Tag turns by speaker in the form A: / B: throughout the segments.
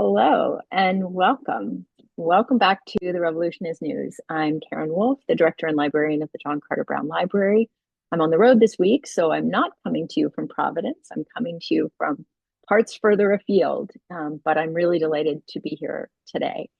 A: Hello and welcome. Welcome back to The Revolution is News. I'm Karin Wulf, the director and librarian of the John Carter Brown Library. I'm on the road this week, so I'm not coming to you from Providence. I'm coming to you from parts further afield, but I'm really delighted to be here today.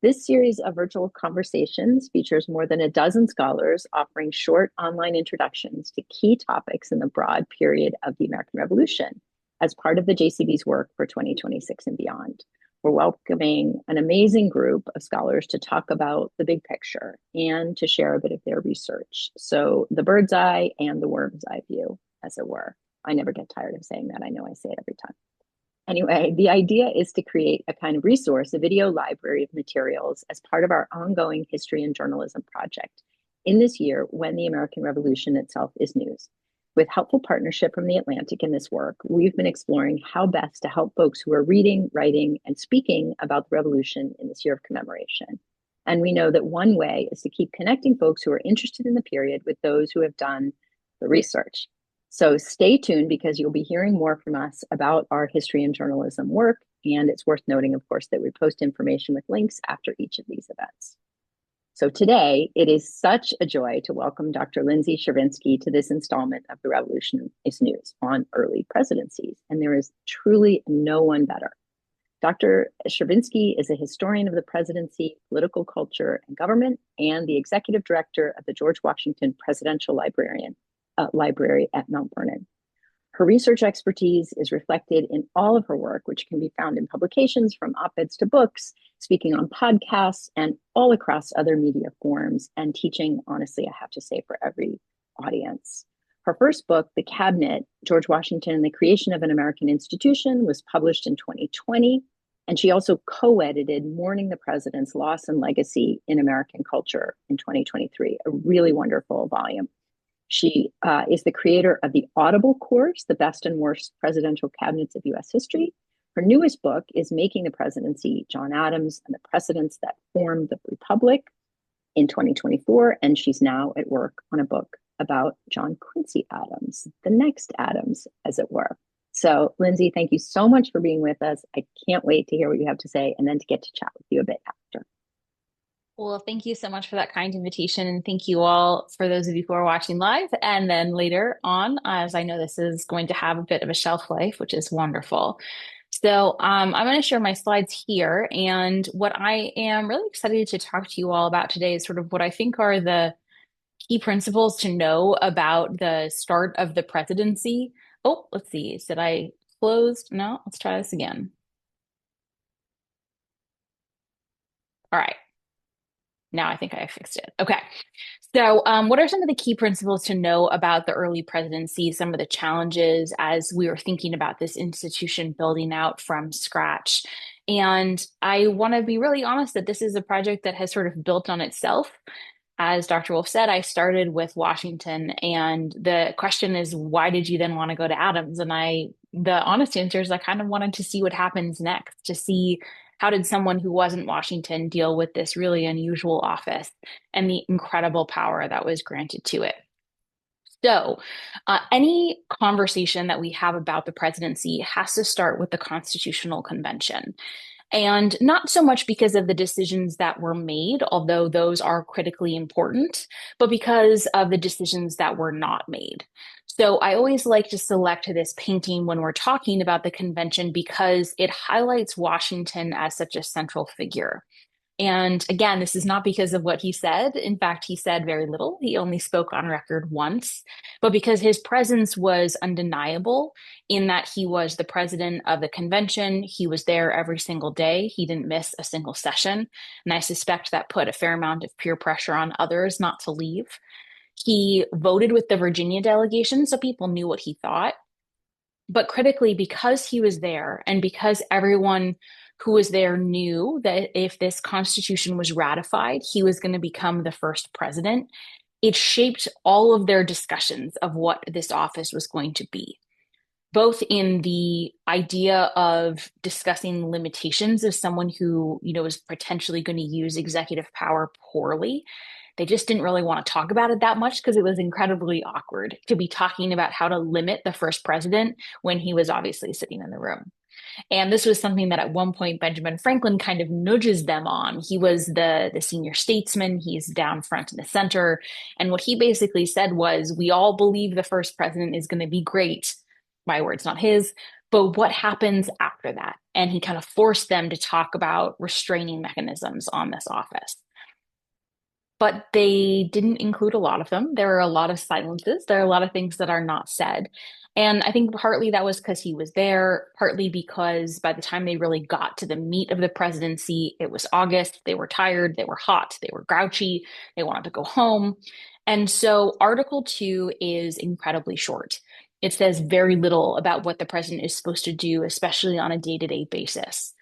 A: This series of virtual conversations features more than a dozen scholars offering short online introductions to key topics in the broad period of the American Revolution as part of the JCB's work for 2026 and beyond. We're welcoming an amazing group of scholars to talk about the big picture and to share a bit of their research. So the bird's eye and the worm's eye view, as it were. I never get tired of saying that. I know I say it every time. Anyway, the idea is to create a kind of resource, a video library of materials as part of our ongoing history and journalism project in this year when the American Revolution itself is news. With helpful partnership from the Atlantic in this work, we've been exploring how best to help folks who are reading, writing, and speaking about the revolution in this year of commemoration. And we know that one way is to keep connecting folks who are interested in the period with those who have done the research. So stay tuned because you'll be hearing more from us about our history and journalism work. And it's worth noting, of course, that we post information with links after each of these events. So today, it is such a joy to welcome Dr. Lindsay Chervinsky to this installment of The Revolution is News on early presidencies. And there is truly no one better. Dr. Chervinsky is a historian of the presidency, political culture, and government, and the executive director of the George Washington Presidential Library at Mount Vernon. Her research expertise is reflected in all of her work, which can be found in publications from op-eds to books, speaking on podcasts, and all across other media forms, and teaching, honestly, I have to say, for every audience. Her first book, The Cabinet, George Washington and the Creation of an American Institution, was published in 2020, and she also co-edited Mourning the President's Loss and Legacy in American Culture in 2023, a really wonderful volume. She is the creator of the Audible course, The Best and Worst Presidential Cabinets of U.S. History. Her newest book is Making the Presidency, John Adams and the Precedents That Formed the Republic in 2024. And she's now at work on a book about John Quincy Adams, the next Adams, as it were. So, Lindsay, thank you so much for being with us. I can't wait to hear what you have to say and then to get to chat with you a bit after.
B: Well, thank you so much for that kind invitation. And thank you all for those of you who are watching live. And then later on, as I know this is going to have a bit of a shelf life, which is wonderful. So I'm going to share my slides here. And what I am really excited to talk to you all about today is sort of what I think are the key principles to know about the start of the presidency. Oh, let's see. Did I close? No, let's try this again. All right. Now I think I fixed it. Okay. So, what are some of the key principles to know about the early presidency, some of the challenges as we were thinking about this institution building out from scratch? And I want to be really honest that this is a project that has sort of built on itself. As Dr. Wolf said, I started with Washington, and the question is, why did you then want to go to Adams? And the honest answer is I kind of wanted to see what happens next, to see how did someone who wasn't Washington deal with this really unusual office and the incredible power that was granted to it. So, any conversation that we have about the presidency has to start with the Constitutional Convention. And not so much because of the decisions that were made, although those are critically important, but because of the decisions that were not made. So I always like to select this painting when we're talking about the convention because it highlights Washington as such a central figure. And again, this is not because of what he said. In fact, he said very little. He only spoke on record once, but because his presence was undeniable in that he was the president of the convention. He was there every single day. He didn't miss a single session. And I suspect that put a fair amount of peer pressure on others not to leave. He voted with the Virginia delegation, so people knew what he thought. But critically, because he was there and because everyone who was there knew that if this Constitution was ratified, he was going to become the first president, it shaped all of their discussions of what this office was going to be, both in the idea of discussing limitations of someone who, was potentially going to use executive power poorly. They just didn't really want to talk about it that much because it was incredibly awkward to be talking about how to limit the first president when he was obviously sitting in the room. And this was something that at one point Benjamin Franklin kind of nudges them on. He was the senior statesman, he's down front in the center. And what he basically said was, we all believe the first president is going to be great. My words, not his. But what happens after that? And he kind of forced them to talk about restraining mechanisms on this office. But they didn't include a lot of them. There are a lot of silences. There are a lot of things that are not said. And I think partly that was because he was there, partly because by the time they really got to the meat of the presidency, it was August. They were tired, they were hot, they were grouchy, they wanted to go home. And so Article 2 is incredibly short. It says very little about what the president is supposed to do, especially on a day-to-day basis.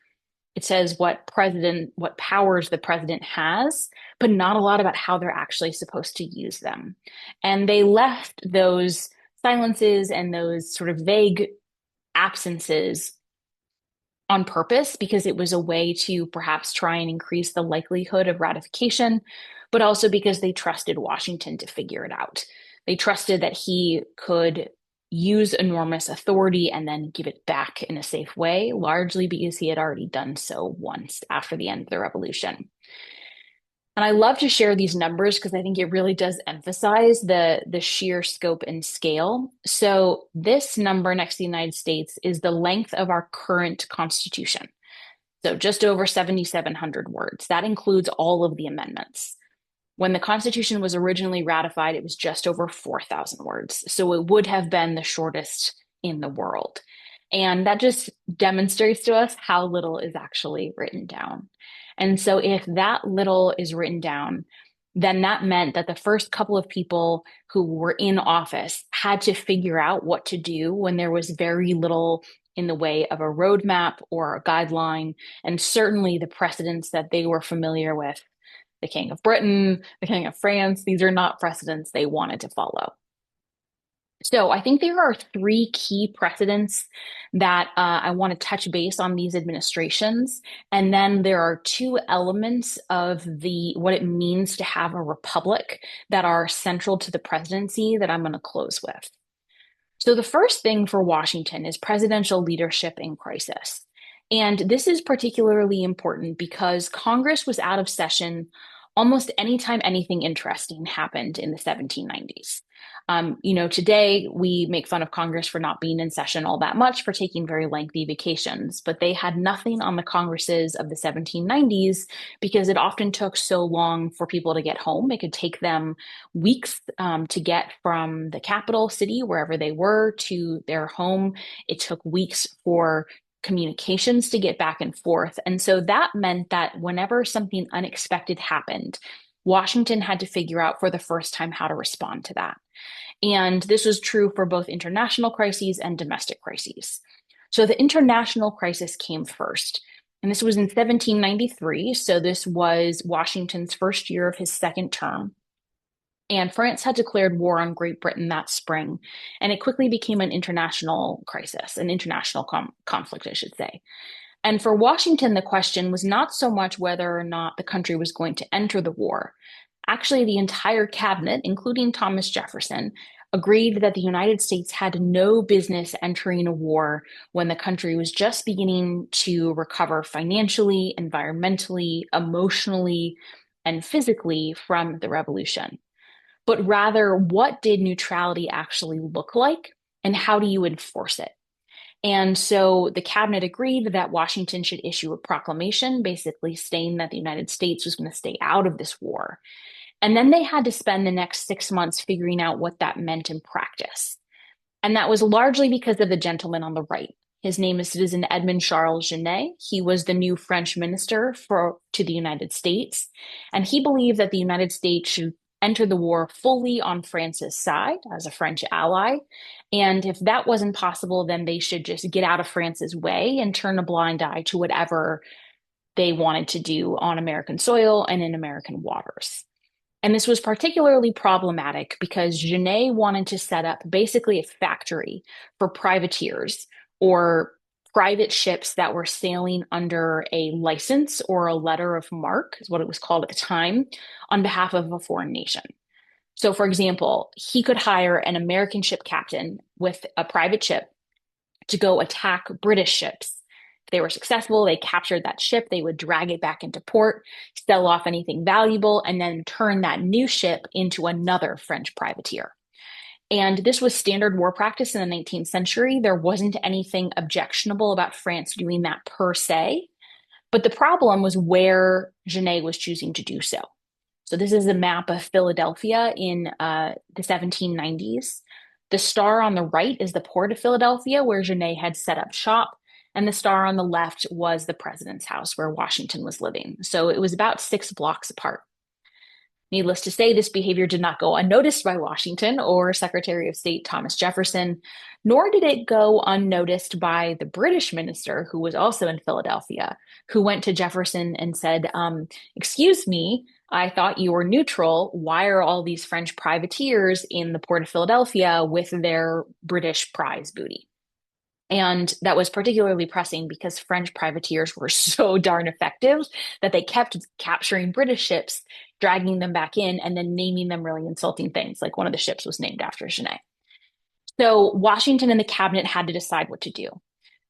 B: It says what powers the president has, but not a lot about how they're actually supposed to use them. And they left those silences and those sort of vague absences on purpose because it was a way to perhaps try and increase the likelihood of ratification, but also because they trusted Washington to figure it out. They trusted that he could use enormous authority and then give it back in a safe way, largely because he had already done so once after the end of the revolution. And I love to share these numbers because I think it really does emphasize the sheer scope and scale. So this number next to the United States is the length of our current Constitution. So just over 7,700 words. That includes all of the amendments. When the Constitution was originally ratified, it was just over 4,000 words. So it would have been the shortest in the world. And that just demonstrates to us how little is actually written down. And so if that little is written down, then that meant that the first couple of people who were in office had to figure out what to do when there was very little in the way of a roadmap or a guideline, and certainly the precedents that they were familiar with. The King of Britain, the King of France, these are not precedents they wanted to follow. So I think there are three key precedents that I want to touch base on these administrations. And then there are two elements of what it means to have a republic that are central to the presidency that I'm going to close with. So the first thing for Washington is presidential leadership in crisis. And this is particularly important because Congress was out of session almost anytime anything interesting happened in the 1790s. Today we make fun of Congress for not being in session all that much, for taking very lengthy vacations, but they had nothing on the Congresses of the 1790s because it often took so long for people to get home. It could take them weeks to get from the capital city, wherever they were, to their home. It took weeks for communications to get back and forth. And so that meant that whenever something unexpected happened, Washington had to figure out for the first time how to respond to that. And this was true for both international crises and domestic crises. So the international crisis came first. And this was in 1793. So this was Washington's first year of his second term. And France had declared war on Great Britain that spring. And it quickly became an international crisis, an international conflict, I should say. And for Washington, the question was not so much whether or not the country was going to enter the war. Actually, the entire cabinet, including Thomas Jefferson, agreed that the United States had no business entering a war when the country was just beginning to recover financially, environmentally, emotionally, and physically from the revolution. But rather, what did neutrality actually look like, and how do you enforce it? And so the cabinet agreed that Washington should issue a proclamation basically stating that the United States was going to stay out of this war. And then they had to spend the next 6 months figuring out what that meant in practice. And that was largely because of the gentleman on the right. His name is Citizen Edmond Charles Genet. He was the new French minister to the United States. And he believed that the United States should enter the war fully on France's side as a French ally. And if that wasn't possible, then they should just get out of France's way and turn a blind eye to whatever they wanted to do on American soil and in American waters. And this was particularly problematic because Genet wanted to set up basically a factory for privateers or private ships that were sailing under a license or a letter of marque, is what it was called at the time, on behalf of a foreign nation. So, for example, he could hire an American ship captain with a private ship to go attack British ships If they were successful, they captured that ship, they would drag it back into port, sell off anything valuable, and then turn that new ship into another French privateer. And this was standard war practice in the 19th century. There wasn't anything objectionable about France doing that per se. But the problem was where Genet was choosing to do so. So this is a map of Philadelphia in the 1790s. The star on the right is the port of Philadelphia, where Genet had set up shop. And the star on the left was the president's house, where Washington was living. So it was about 6 blocks apart. Needless to say, this behavior did not go unnoticed by Washington or Secretary of State Thomas Jefferson, nor did it go unnoticed by the British minister, who was also in Philadelphia, who went to Jefferson and said, excuse me, I thought you were neutral. Why are all these French privateers in the port of Philadelphia with their British prize booty? And that was particularly pressing because French privateers were so darn effective that they kept capturing British ships, dragging them back in, and then naming them really insulting things. Like one of the ships was named after Genet. So Washington and the cabinet had to decide what to do.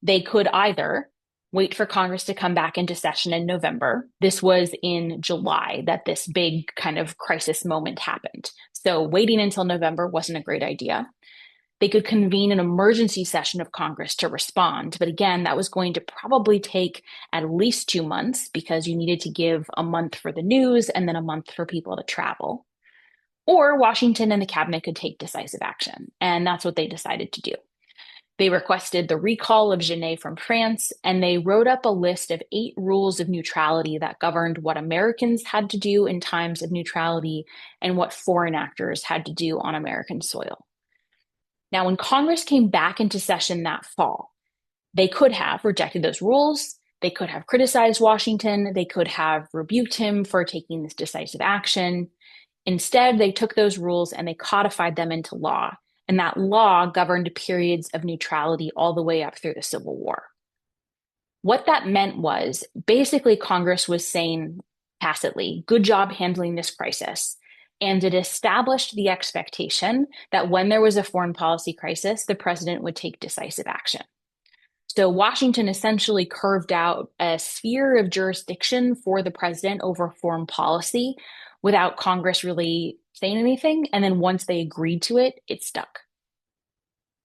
B: They could either wait for Congress to come back into session in November. This was in July that this big kind of crisis moment happened. So waiting until November wasn't a great idea. They could convene an emergency session of Congress to respond. But again, that was going to probably take at least 2 months because you needed to give a month for the news and then a month for people to travel. Or Washington and the cabinet could take decisive action. And that's what they decided to do. They requested the recall of Genet from France, and they wrote up a list of 8 rules of neutrality that governed what Americans had to do in times of neutrality and what foreign actors had to do on American soil. Now, when Congress came back into session that fall, they could have rejected those rules. They could have criticized Washington. They could have rebuked him for taking this decisive action. Instead, they took those rules and they codified them into law. And that law governed periods of neutrality all the way up through the Civil War. What that meant was basically Congress was saying tacitly, good job handling this crisis. And it established the expectation that when there was a foreign policy crisis, the president would take decisive action. So Washington essentially carved out a sphere of jurisdiction for the president over foreign policy without Congress really saying anything. And then once they agreed to it, it stuck.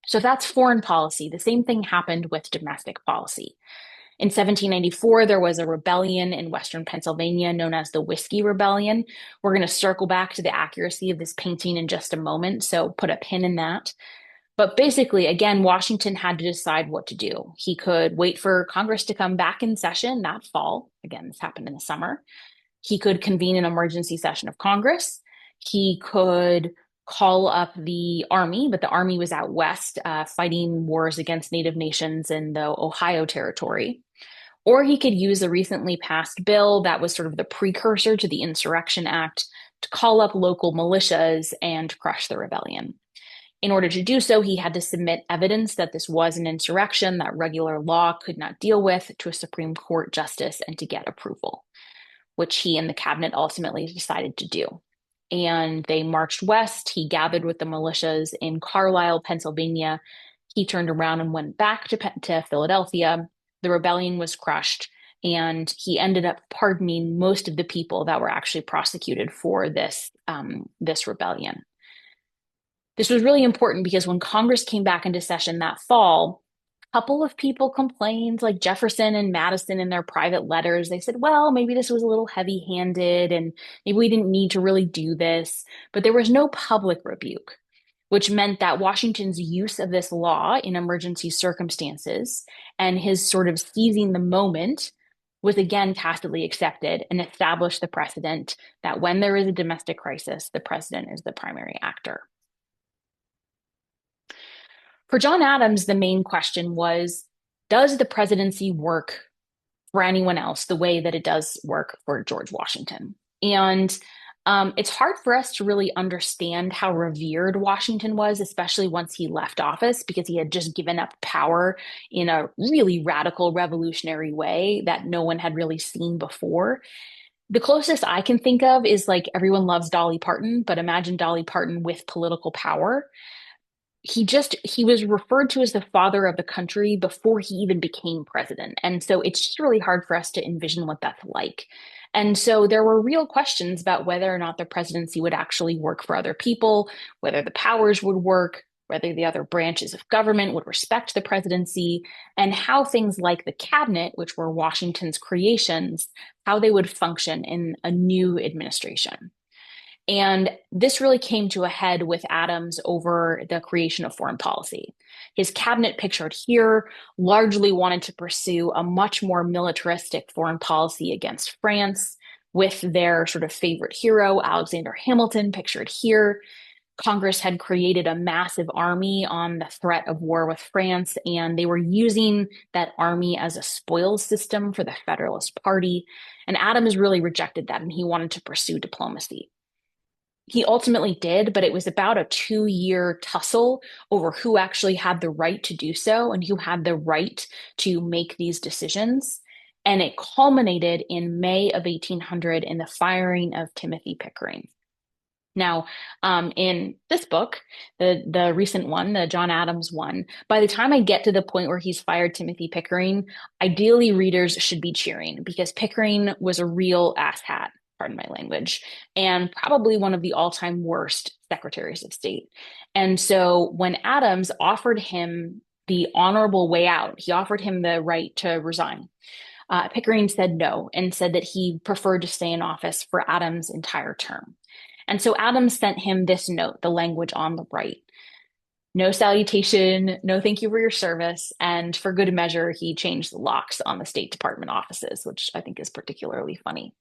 B: So that's foreign policy. The same thing happened with domestic policy. In 1794, there was a rebellion in Western Pennsylvania known as the Whiskey Rebellion. We're going to circle back to the accuracy of this painting in just a moment, so put a pin in that. But basically, again, Washington had to decide what to do. He could wait for Congress to come back in session that fall. Again, this happened in the summer. He could convene an emergency session of Congress. He could call up the army, but the army was out west fighting wars against Native nations in the Ohio Territory. Or he could use a recently passed bill that was sort of the precursor to the Insurrection Act to call up local militias and crush the rebellion. In order to do so, he had to submit evidence that this was an insurrection that regular law could not deal with to a Supreme Court justice and to get approval, which he and the cabinet ultimately decided to do. And they marched west. He gathered with the militias in Carlisle, Pennsylvania. He turned around and went back to Philadelphia. The rebellion was crushed, and he ended up pardoning most of the people that were actually prosecuted for this rebellion. This was really important because when Congress came back into session that fall, a couple of people complained, like Jefferson and Madison in their private letters. They said, well, maybe this was a little heavy-handed and maybe we didn't need to really do this. But there was no public rebuke, which meant that Washington's use of this law in emergency circumstances and his sort of seizing the moment was again tacitly accepted and established the precedent that when there is a domestic crisis, the president is the primary actor. For John Adams, the main question was, does the presidency work for anyone else the way that it does work for George Washington? And it's hard for us to really understand how revered Washington was, especially once he left office, because he had just given up power in a really radical, revolutionary way that no one had really seen before. The closest I can think of is like everyone loves Dolly Parton, but imagine Dolly Parton with political power. he was referred to as the father of the country before he even became president. And so it's just really hard for us to envision what that's like. And so there were real questions about whether or not the presidency would actually work for other people, whether the powers would work, whether the other branches of government would respect the presidency, and how things like the cabinet, which were Washington's creations, how they would function in a new administration. And this really came to a head with Adams over the creation of foreign policy. His cabinet, pictured here, largely wanted to pursue a much more militaristic foreign policy against France, with their sort of favorite hero, Alexander Hamilton, pictured here. Congress had created a massive army on the threat of war with France, and they were using that army as a spoils system for the Federalist Party. And Adams really rejected that, and he wanted to pursue diplomacy. He ultimately did, but it was about a 2 year tussle over who actually had the right to do so and who had the right to make these decisions. And it culminated in May of 1800 in the firing of Timothy Pickering. Now, in this book, the recent one, the John Adams one, by the time I get to the point where he's fired Timothy Pickering, ideally readers should be cheering because Pickering was a real asshat, pardon my language, and probably one of the all-time worst secretaries of state. And so when Adams offered him the honorable way out, he offered him the right to resign. Pickering said no and said that he preferred to stay in office for Adams' entire term. And so Adams sent him this note, the language on the right. No salutation, no thank you for your service. And for good measure, he changed the locks on the State Department offices, which I think is particularly funny.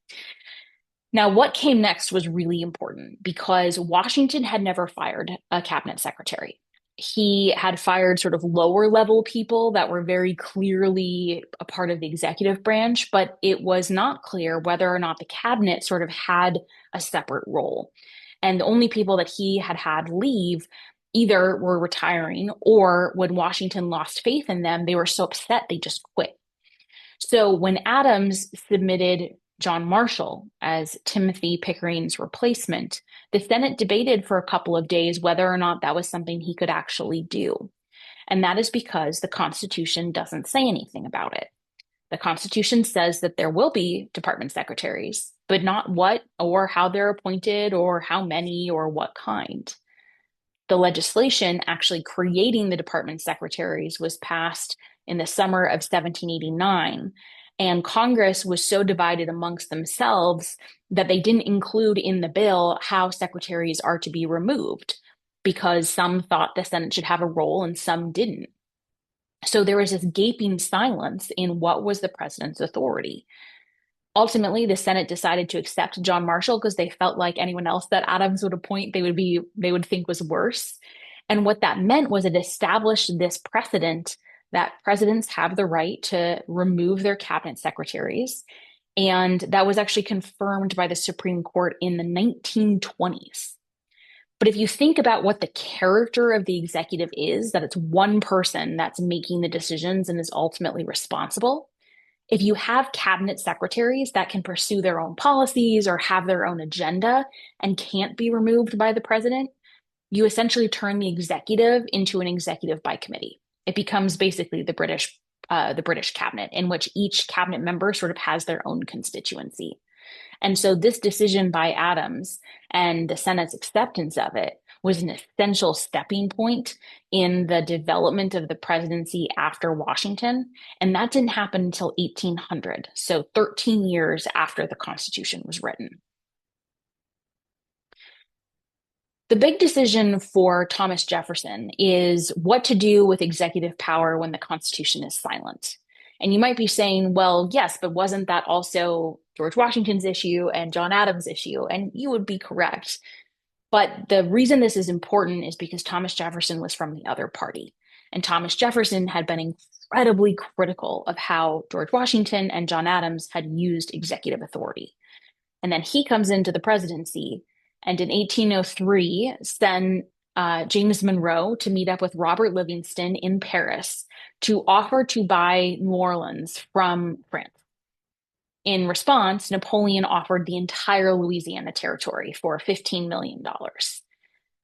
B: Now, what came next was really important because Washington had never fired a cabinet secretary. He had fired sort of lower level people that were very clearly a part of the executive branch, but it was not clear whether or not the cabinet sort of had a separate role. And the only people that he had had leave either were retiring or when Washington lost faith in them, they were so upset they just quit. So when Adams submitted John Marshall as Timothy Pickering's replacement, the Senate debated for a couple of days whether or not that was something he could actually do. And that is because the Constitution doesn't say anything about it. The Constitution says that there will be department secretaries, but not what or how they're appointed or how many or what kind. The legislation actually creating the department secretaries was passed in the summer of 1789. And Congress was so divided amongst themselves that they didn't include in the bill how secretaries are to be removed because some thought the Senate should have a role and some didn't. So there was this gaping silence in what was the president's authority. Ultimately, the Senate decided to accept John Marshall because they felt like anyone else that Adams would appoint, they would think was worse. And what that meant was it established this precedent that presidents have the right to remove their cabinet secretaries. And that was actually confirmed by the Supreme Court in the 1920s. But if you think about what the character of the executive is, that it's one person that's making the decisions and is ultimately responsible, if you have cabinet secretaries that can pursue their own policies or have their own agenda and can't be removed by the president, you essentially turn the executive into an executive by committee. It becomes basically the British cabinet, in which each cabinet member sort of has their own constituency. And so this decision by Adams and the Senate's acceptance of it was an essential stepping point in the development of the presidency after Washington. And that didn't happen until 1800, so 13 years after the Constitution was written. The big decision for Thomas Jefferson is what to do with executive power when the Constitution is silent. And you might be saying, well, yes, but wasn't that also George Washington's issue and John Adams' issue? And you would be correct. But the reason this is important is because Thomas Jefferson was from the other party. And Thomas Jefferson had been incredibly critical of how George Washington and John Adams had used executive authority. And then he comes into the presidency and in 1803 sent James Monroe to meet up with Robert Livingston in Paris to offer to buy New Orleans from France. In response, Napoleon offered the entire Louisiana territory for $15 million.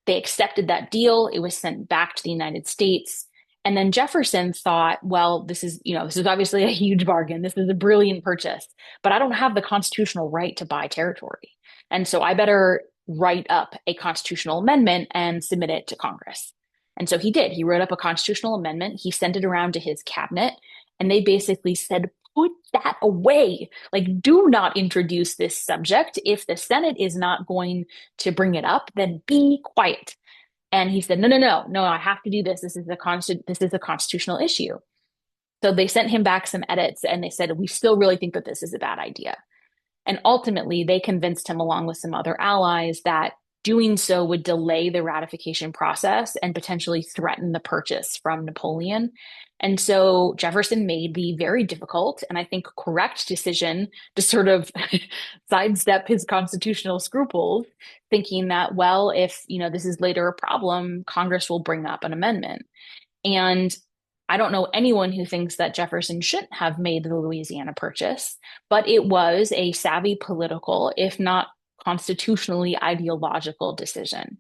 B: They accepted that deal. It was sent back to the United States. And then Jefferson thought, well, this is obviously a huge bargain. This is a brilliant purchase, but I don't have the constitutional right to buy territory. And so I better write up a constitutional amendment and submit it to Congress. And so he did. He wrote up a constitutional amendment. He sent it around to his cabinet, and they basically said, put that away. Like, do not introduce this subject. If the Senate is not going to bring it up, then be quiet. And he said, no, I have to do this. This is a constitutional issue. So they sent him back some edits and they said, we still really think that this is a bad idea. And ultimately, they convinced him, along with some other allies, that doing so would delay the ratification process and potentially threaten the purchase from Napoleon. And so Jefferson made the very difficult and I think correct decision to sort of sidestep his constitutional scruples, thinking that, well, if this is later a problem, Congress will bring up an amendment. And I don't know anyone who thinks that Jefferson shouldn't have made the Louisiana Purchase, but it was a savvy political, if not constitutionally ideological decision.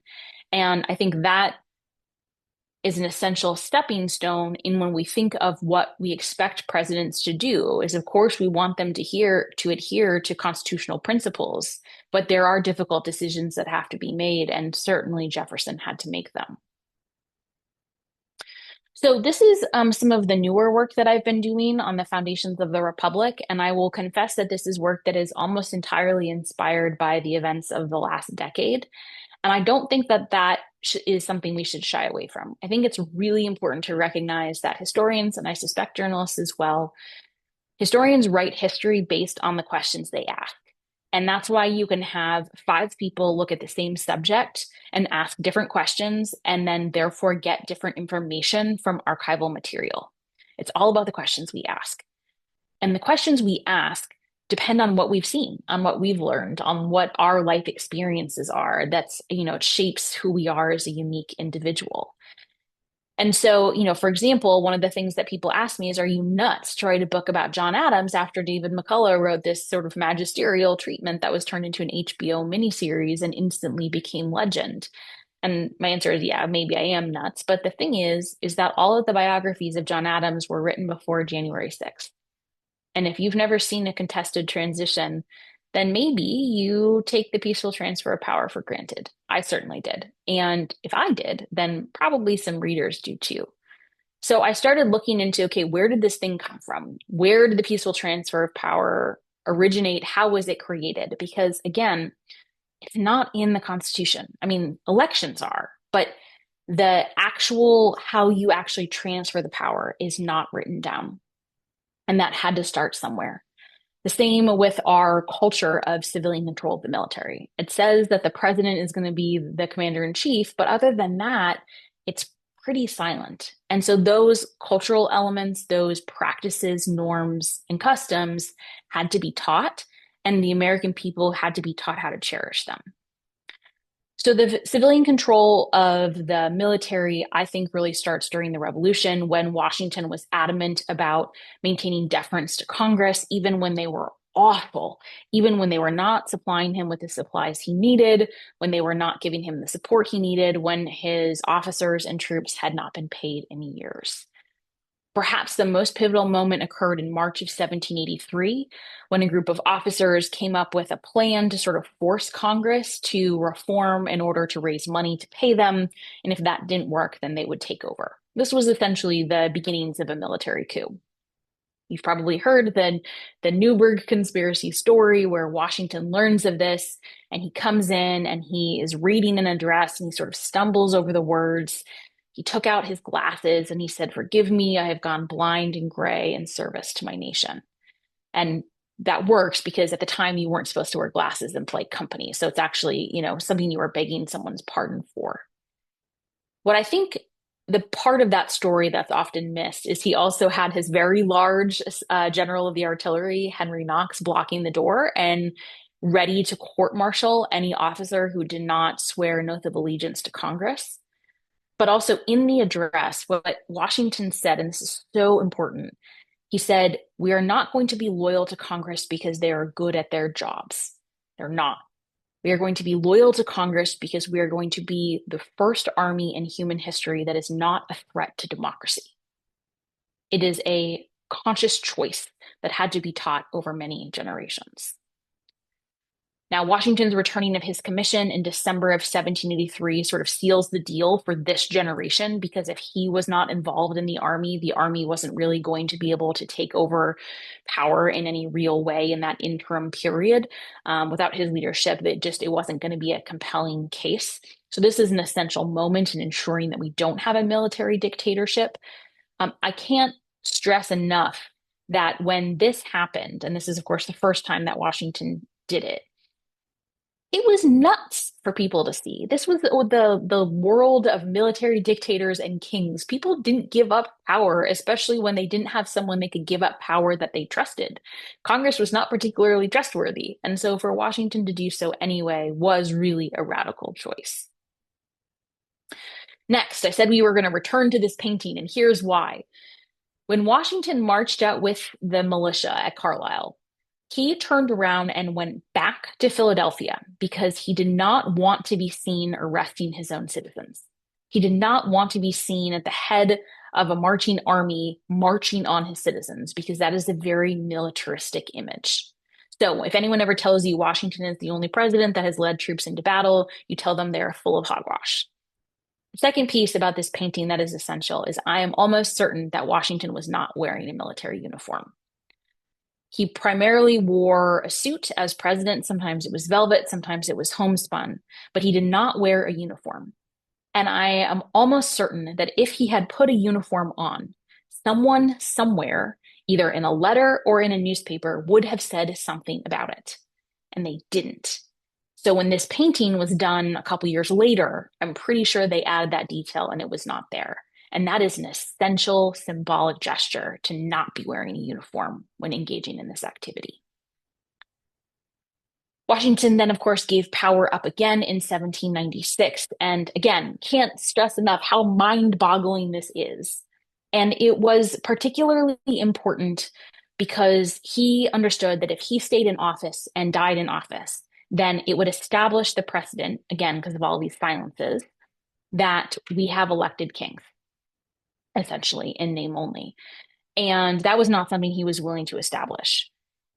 B: And I think that is an essential stepping stone in when we think of what we expect presidents to do is, of course, we want them to adhere to constitutional principles, but there are difficult decisions that have to be made, and certainly Jefferson had to make them. So this is some of the newer work that I've been doing on the foundations of the Republic, and I will confess that this is work that is almost entirely inspired by the events of the last decade. And I don't think that is something we should shy away from. I think it's really important to recognize that historians, and I suspect journalists as well, historians write history based on the questions they ask. And that's why you can have 5 people look at the same subject and ask different questions and then therefore get different information from archival material. It's all about the questions we ask. And the questions we ask depend on what we've seen, on what we've learned, on what our life experiences are. It shapes who we are as a unique individual. And so, for example, one of the things that people ask me is, are you nuts to write a book about John Adams after David McCullough wrote this sort of magisterial treatment that was turned into an HBO miniseries and instantly became legend? And my answer is, yeah, maybe I am nuts. But the thing is that all of the biographies of John Adams were written before January 6th. And if you've never seen a contested transition, then maybe you take the peaceful transfer of power for granted. I certainly did. And if I did, then probably some readers do too. So I started looking into, okay, where did this thing come from? Where did the peaceful transfer of power originate? How was it created? Because again, it's not in the Constitution. I mean, elections are, but the actual, how you actually transfer the power is not written down. And that had to start somewhere. The same with our culture of civilian control of the military. It says that the president is going to be the commander in chief, but other than that, it's pretty silent. And so those cultural elements, those practices, norms, and customs had to be taught, and the American people had to be taught how to cherish them. So the civilian control of the military, I think, really starts during the Revolution when Washington was adamant about maintaining deference to Congress, even when they were awful, even when they were not supplying him with the supplies he needed, when they were not giving him the support he needed, when his officers and troops had not been paid in years. Perhaps the most pivotal moment occurred in March of 1783, when a group of officers came up with a plan to sort of force Congress to reform in order to raise money to pay them. And if that didn't work, then they would take over. This was essentially the beginnings of a military coup. You've probably heard the Newburgh conspiracy story where Washington learns of this and he comes in and he is reading an address and he sort of stumbles over the words. He took out his glasses and he said, "Forgive me, I have gone blind and gray in service to my nation." And that works because at the time you weren't supposed to wear glasses in polite company. So it's actually, something you were begging someone's pardon for. What I think the part of that story that's often missed is he also had his very large general of the artillery, Henry Knox, blocking the door and ready to court-martial any officer who did not swear an oath of allegiance to Congress. But also in the address, what Washington said, and this is so important, he said, "We are not going to be loyal to Congress because they are good at their jobs." They're not. We are going to be loyal to Congress because we are going to be the first army in human history that is not a threat to democracy. It is a conscious choice that had to be taught over many generations. Now, Washington's returning of his commission in December of 1783 sort of seals the deal for this generation, because if he was not involved in the army wasn't really going to be able to take over power in any real way in that interim period. Without his leadership, it wasn't going to be a compelling case. So this is an essential moment in ensuring that we don't have a military dictatorship. I can't stress enough that when this happened, and this is, of course, the first time that Washington did it, it was nuts for people to see. This was the world of military dictators and kings. People didn't give up power, especially when they didn't have someone they could give up power that they trusted. Congress was not particularly trustworthy, and so for Washington to do so anyway was really a radical choice. Next, I said we were going to return to this painting, and here's why. When Washington marched out with the militia at Carlisle, he turned around and went back to Philadelphia because he did not want to be seen arresting his own citizens. He did not want to be seen at the head of a marching army marching on his citizens, because that is a very militaristic image. So if anyone ever tells you Washington is the only president that has led troops into battle, you tell them they're full of hogwash. The second piece about this painting that is essential is I am almost certain that Washington was not wearing a military uniform. He primarily wore a suit as president. Sometimes it was velvet, sometimes it was homespun, but he did not wear a uniform. And I am almost certain that if he had put a uniform on, someone somewhere, either in a letter or in a newspaper, would have said something about it. And they didn't. So when this painting was done a couple years later, I'm pretty sure they added that detail and it was not there. And that is an essential symbolic gesture to not be wearing a uniform when engaging in this activity. Washington then, of course, gave power up again in 1796. And again, can't stress enough how mind-boggling this is. And it was particularly important because he understood that if he stayed in office and died in office, then it would establish the precedent, again, because of all these silences, that we have elected kings, essentially, in name only. And that was not something he was willing to establish.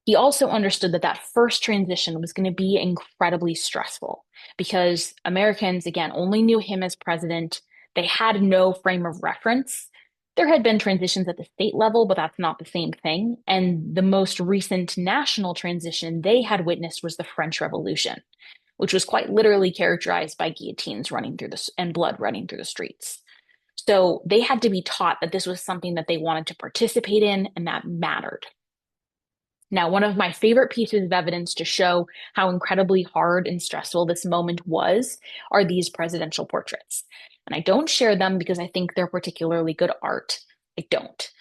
B: He also understood that that first transition was going to be incredibly stressful because Americans, again, only knew him as president. They had no frame of reference. There had been transitions at the state level, but that's not the same thing. And the most recent national transition they had witnessed was the French Revolution, which was quite literally characterized by guillotines running through and blood running through the streets. So they had to be taught that this was something that they wanted to participate in and that mattered. Now, one of my favorite pieces of evidence to show how incredibly hard and stressful this moment was are these presidential portraits. And I don't share them because I think they're particularly good art. I don't.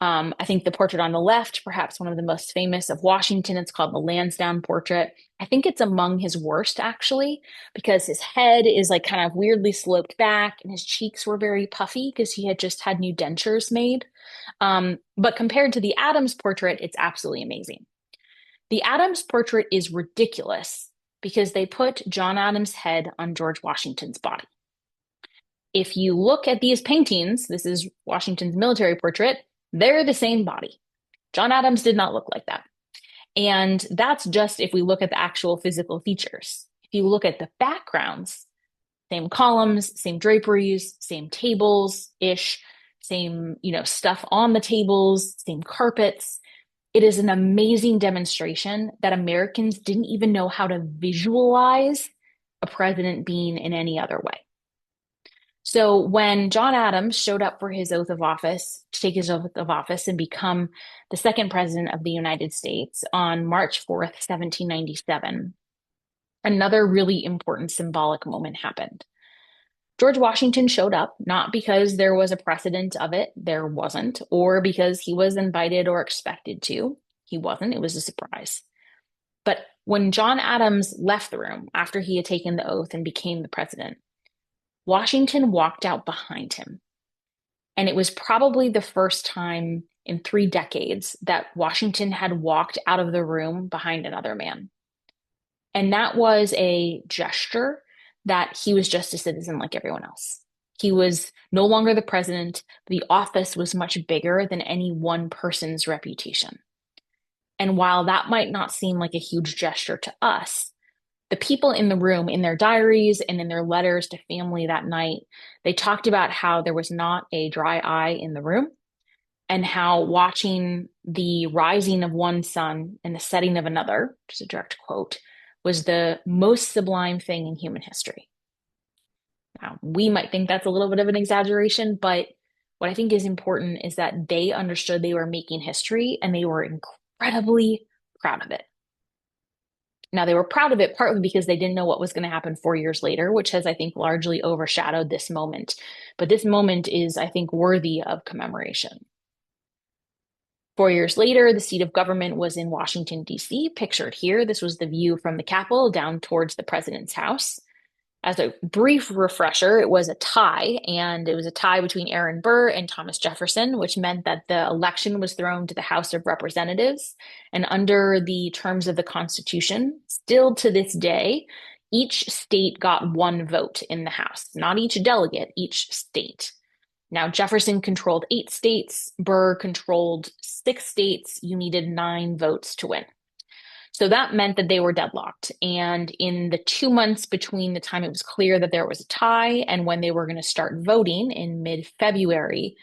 B: I think the portrait on the left, perhaps one of the most famous of Washington, it's called the Lansdowne portrait. I think it's among his worst, actually, because his head is like kind of weirdly sloped back and his cheeks were very puffy because he had just had new dentures made. But compared to the Adams portrait, it's absolutely amazing. The Adams portrait is ridiculous because they put John Adams' head on George Washington's body. If you look at these paintings, this is Washington's military portrait, they're the same body. John Adams did not look like that. And that's just if we look at the actual physical features. If you look at the backgrounds, same columns, same draperies, same tables-ish, same, stuff on the tables, same carpets. It is an amazing demonstration that Americans didn't even know how to visualize a president being in any other way. So when John Adams showed up for his oath of office, to take his oath of office and become the second president of the United States on March 4th, 1797, another really important symbolic moment happened. George Washington showed up not because there was a precedent of it, there wasn't, or because he was invited or expected to. He wasn't, it was a surprise. But when John Adams left the room after he had taken the oath and became the president, Washington walked out behind him. And it was probably the first time in 3 decades that Washington had walked out of the room behind another man. And that was a gesture that he was just a citizen like everyone else. He was no longer the president. The office was much bigger than any one person's reputation. And while that might not seem like a huge gesture to us, the people in the room, in their diaries and in their letters to family that night, they talked about how there was not a dry eye in the room and how watching the rising of one sun and the setting of another, which is a direct quote, was the most sublime thing in human history. Now, we might think that's a little bit of an exaggeration, but what I think is important is that they understood they were making history and they were incredibly proud of it. Now, they were proud of it partly because they didn't know what was going to happen 4 years later, which has, I think, largely overshadowed this moment. But this moment is, I think, worthy of commemoration. 4 years later, the seat of government was in Washington, D.C., pictured here. This was the view from the Capitol down towards the president's house. As a brief refresher, it was a tie, and it was a tie between Aaron Burr and Thomas Jefferson, which meant that the election was thrown to the House of Representatives. And under the terms of the Constitution, still to this day, each state got one vote in the House, not each delegate, each state. Now, Jefferson controlled 8 states, Burr controlled 6 states. You needed 9 votes to win. So that meant that they were deadlocked. And in the 2 months between the time it was clear that there was a tie and when they were going to start voting in mid-February,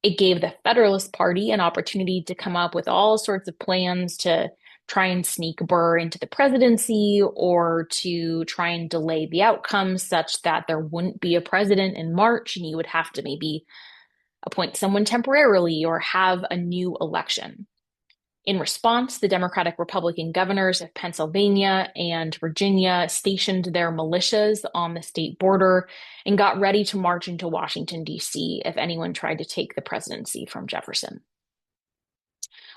B: it gave the Federalist Party an opportunity to come up with all sorts of plans to try and sneak Burr into the presidency or to try and delay the outcome such that there wouldn't be a president in March and you would have to maybe appoint someone temporarily or have a new election. In response, the Democratic Republican governors of Pennsylvania and Virginia stationed their militias on the state border and got ready to march into Washington, D.C. if anyone tried to take the presidency from Jefferson.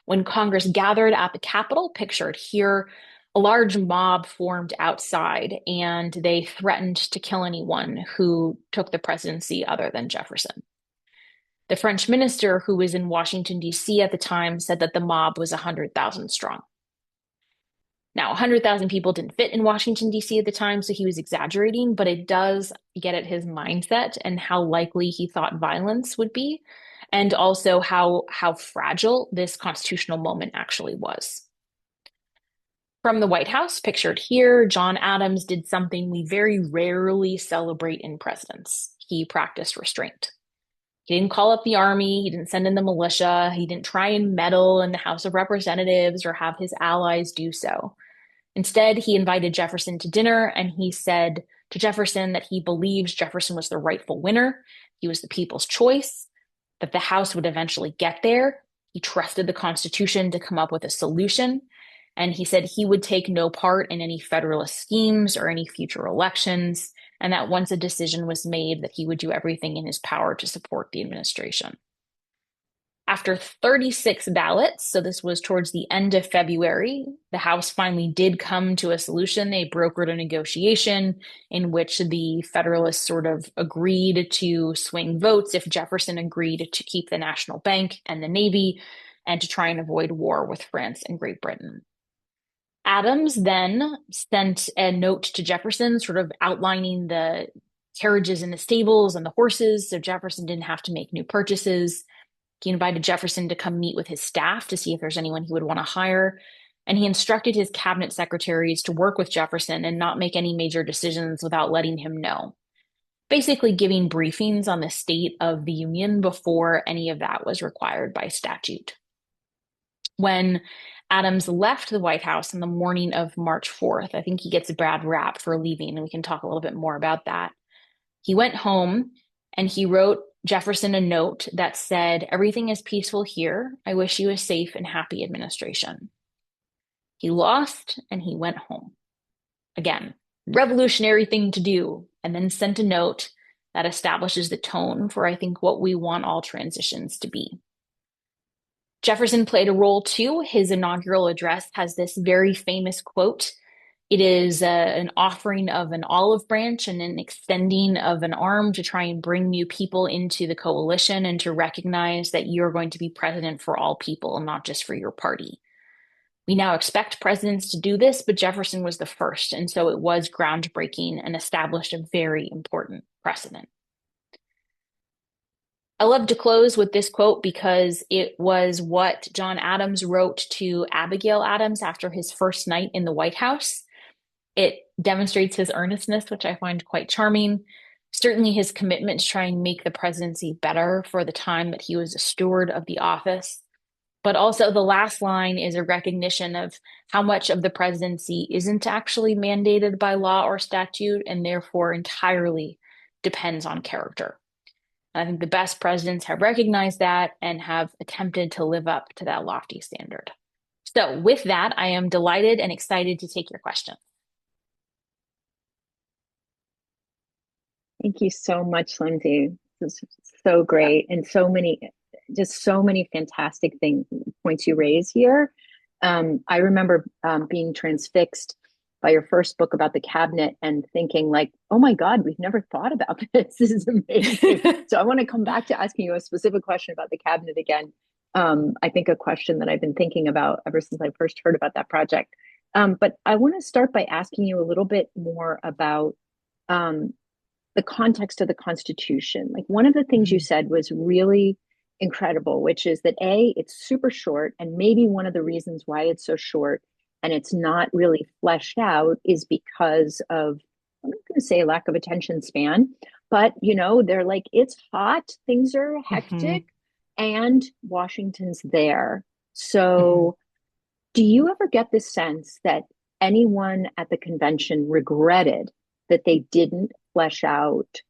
B: When Congress gathered at the Capitol, pictured here, a large mob formed outside and they threatened to kill anyone who took the presidency other than Jefferson. The French minister who was in Washington, D.C. at the time said that the mob was 100,000 strong. Now, 100,000 people didn't fit in Washington, D.C. at the time, so he was exaggerating, but it does get at his mindset and how likely he thought violence would be, and also how fragile this constitutional moment actually was. From the White House, pictured here, John Adams did something we very rarely celebrate in presidents. He practiced restraint. He didn't call up the army. He didn't send in the militia. He didn't try and meddle in the House of Representatives or have his allies do so. Instead, he invited Jefferson to dinner and he said to Jefferson that he believes Jefferson was the rightful winner. He was the people's choice, that the House would eventually get there. He trusted the Constitution to come up with a solution. And he said he would take no part in any Federalist schemes or any future elections, and that once a decision was made, that he would do everything in his power to support the administration. After 36 ballots, so this was towards the end of February, the House finally did come to a solution. They brokered a negotiation in which the Federalists sort of agreed to swing votes if Jefferson agreed to keep the National Bank and the Navy and to try and avoid war with France and Great Britain. Adams then sent a note to Jefferson, sort of outlining the carriages in the stables and the horses, so Jefferson didn't have to make new purchases. He invited Jefferson to come meet with his staff to see if there's anyone he would want to hire, and he instructed his cabinet secretaries to work with Jefferson and not make any major decisions without letting him know. Basically giving briefings on the state of the Union before any of that was required by statute. When Adams left the White House on the morning of March 4th. I think he gets a bad rap for leaving, and we can talk a little bit more about that. He went home and he wrote Jefferson a note that said, "Everything is peaceful here. I wish you a safe and happy administration." He lost and he went home. Again, revolutionary thing to do, and then sent a note that establishes the tone for, I think, what we want all transitions to be. Jefferson played a role too. His inaugural address has this very famous quote. It is an offering of an olive branch and an extending of an arm to try and bring new people into the coalition and to recognize that you're going to be president for all people and not just for your party. We now expect presidents to do this, but Jefferson was the first, and so it was groundbreaking and established a very important precedent. I love to close with this quote because it was what John Adams wrote to Abigail Adams after his first night in the White House. It demonstrates his earnestness, which I find quite charming. Certainly his commitment to try and make the presidency better for the time that he was a steward of the office. But also, the last line is a recognition of how much of the presidency isn't actually mandated by law or statute and therefore entirely depends on character. I think the best presidents have recognized that and have attempted to live up to that lofty standard. So, with that, I am delighted and excited to take your questions.
A: Thank you so much, Lindsay. This is so great, and so many fantastic points you raise here. I remember being transfixed by your first book about the cabinet and thinking like, oh my God, we've never thought about this. This is amazing. So I want to come back to asking you a specific question about the cabinet again. I think a question that I've been thinking about ever since I first heard about that project. But I want to start by asking you a little bit more about um, the context of the Constitution. Like one of the things you said was really incredible, which is that A, it's super short, and maybe one of the reasons why it's so short and it's not really fleshed out is because of, I'm not going to say lack of attention span, but they're like, it's hot, things are
B: Mm-hmm.
A: hectic, and Washington's there.
B: Mm-hmm.
A: So do you ever get the sense that anyone at the convention regretted that they didn't flesh out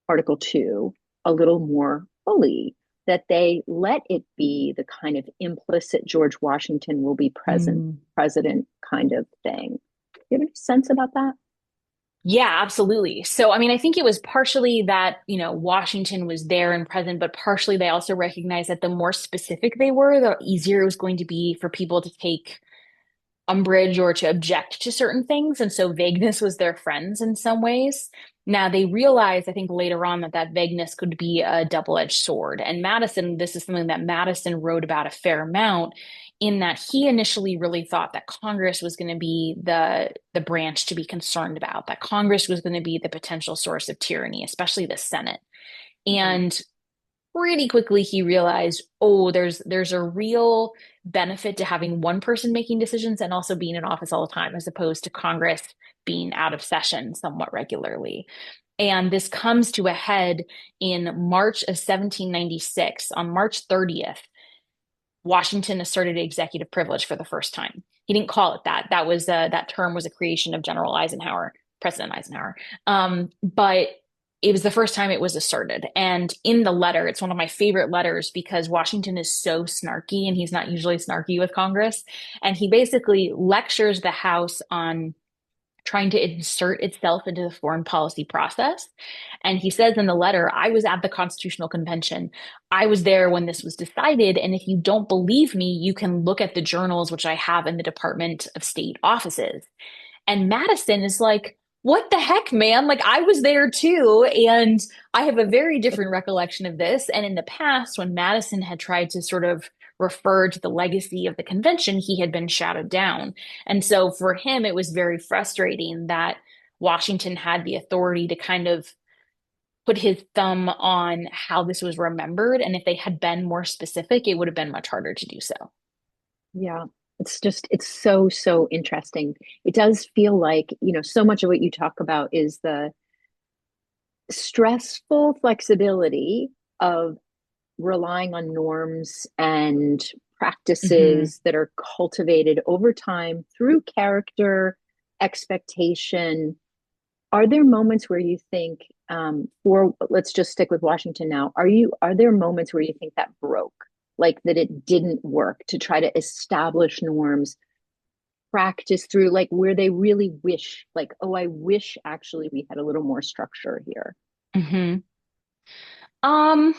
A: Article 2 a little more fully, that they let it be the kind of implicit George Washington will be president kind of thing? Do you have any sense about that?
B: Yeah, absolutely. So, I mean, I think it was partially that, Washington was there and present, but partially they also recognized that the more specific they were, the easier it was going to be for people to take umbrage or to object to certain things. And so vagueness was their friends in some ways. Now they realized, I think later on, that that vagueness could be a double-edged sword. And Madison, this is something that Madison wrote about a fair amount, in that he initially really thought that Congress was going to be the branch to be concerned about, that Congress was going to be the potential source of tyranny, especially the Senate.
A: Mhm.
B: And pretty quickly he realized, oh, there's a real benefit to having one person making decisions and also being in office all the time, as opposed to Congress being out of session somewhat regularly. And this comes to a head in March of 1796. On March 30th, Washington asserted executive privilege for the first time. He didn't call it that. That term was a creation of General Eisenhower, President Eisenhower. But it was the first time it was asserted. And in the letter, it's one of my favorite letters because Washington is so snarky and he's not usually snarky with Congress. And he basically lectures the House on trying to insert itself into the foreign policy process. And he says in the letter, I was at the Constitutional Convention. I was there when this was decided. And if you don't believe me, you can look at the journals, which I have in the Department of State offices. And Madison is like, what the heck, man? Like, I was there too. And I have a very different recollection of this. And in the past, when Madison had tried to sort of refer to the legacy of the convention, he had been shouted down. And so for him, it was very frustrating that Washington had the authority to kind of put his thumb on how this was remembered. And if they had been more specific, it would have been much harder to do so.
A: Yeah, it's so, so interesting. It does feel like, so much of what you talk about is the stressful flexibility of relying on norms and
B: Mm-hmm.
A: practices that are cultivated over time through character, expectation. Are there moments where you think, or let's just stick with Washington now, are there moments where you think that broke, like that it didn't work to try to establish norms, practice through like where they really wish, like, oh, I wish actually we had a little more structure here?
B: Mm-hmm. Um,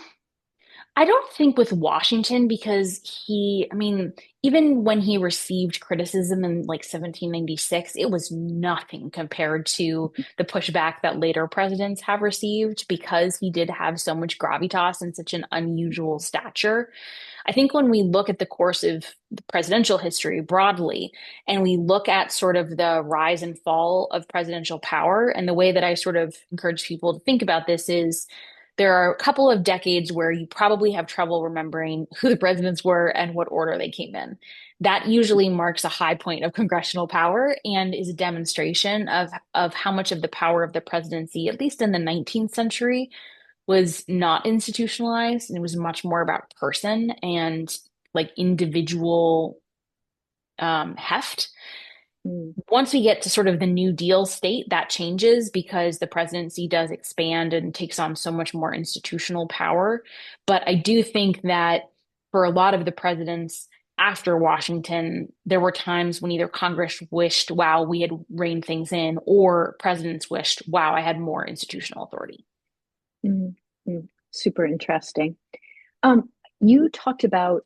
B: I don't think with Washington because I mean, even when he received criticism in like 1796, it was nothing compared to the pushback that later presidents have received because he did have so much gravitas and such an unusual stature. I think when we look at the course of the presidential history broadly, and we look at sort of the rise and fall of presidential power, and the way that I sort of encourage people to think about this is there are a couple of decades where you probably have trouble remembering who the presidents were and what order they came in. That usually marks a high point of congressional power and is a demonstration of how much of the power of the presidency, at least in the 19th century, was not institutionalized and it was much more about person and like individual heft.
A: Mm,
B: Once we get to sort of the New Deal state, that changes because the presidency does expand and takes on so much more institutional power. But I do think that for a lot of the presidents after Washington, there were times when either Congress wished, wow, we had reined things in, or presidents wished, wow, I had more institutional authority.
A: mm, Super interesting. Um, you talked about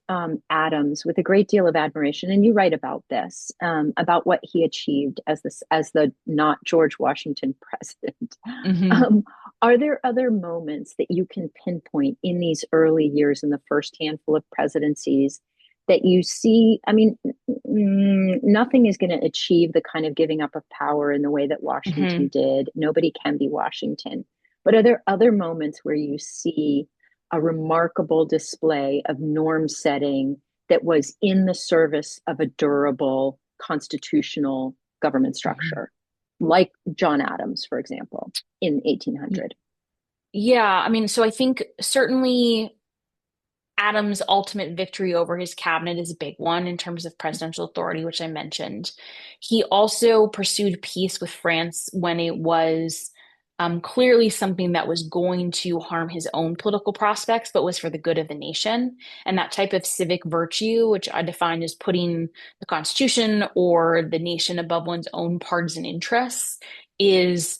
A: Adams with a great deal of admiration, and you write about this, about what he achieved as the not George Washington president.
B: Hmm.
A: Um, are there other moments that you can pinpoint in these early years in the first handful of presidencies that you see? I mean, nothing is going to achieve the kind of giving up of power in the way that Washington
B: Hmm.
A: did. Nobody can be Washington. But are there other moments where you see a remarkable display of norm setting that was in the service of a durable constitutional government
B: Hmm.
A: structure, like John Adams, for example, in 1800?
B: Yeah, I mean, so I think certainly Adams' ultimate victory over his cabinet is a big one in terms of presidential authority, which I mentioned. He also pursued peace with France when it was clearly something that was going to harm his own political prospects, but was for the good of the nation. And that type of civic virtue, which I define as putting the Constitution or the nation above one's own partisan interests, is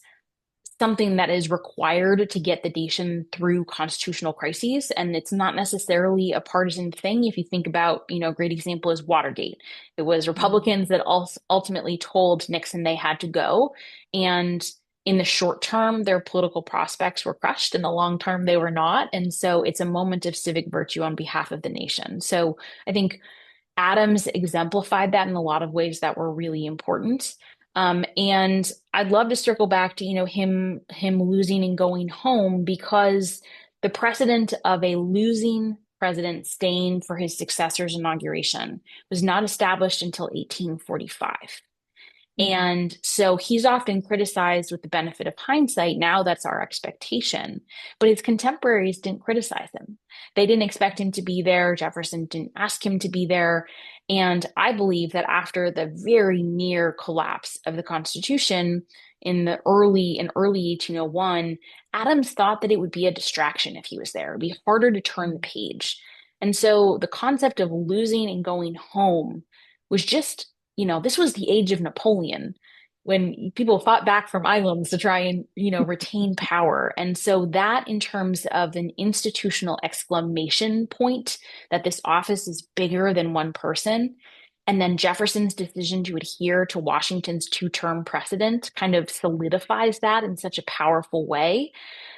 B: something that is required to get the nation through constitutional crises. And it's not necessarily a partisan thing. If you think about, a great example is Watergate. It was Republicans that ultimately told Nixon they had to go. And in the short term, their political prospects were crushed. In the long term, they were not. And so it's a moment of civic virtue on behalf of the nation. So I think Adams exemplified that in a lot of ways that were really important. And I'd love to circle back to, him losing and going home because the precedent of a losing president staying for his successor's inauguration was not established until 1845.
A: Mm,
B: And so he's often criticized with the benefit of hindsight. Now that's our expectation. But his contemporaries didn't criticize him. They didn't expect him to be there. Jefferson didn't ask him to be there. And I believe that after the very near collapse of the Constitution in early 1801, Adams thought that it would be a distraction if he was there. It'd be harder to turn the
A: mm,
B: page. And so the concept of losing and going home was just this was the age of Napoleon when people fought back from islands to try and, retain power. And so that in terms of an institutional exclamation point that this office is bigger than one person. And then Jefferson's decision to adhere to Washington's two-term precedent kind of solidifies that in such a powerful way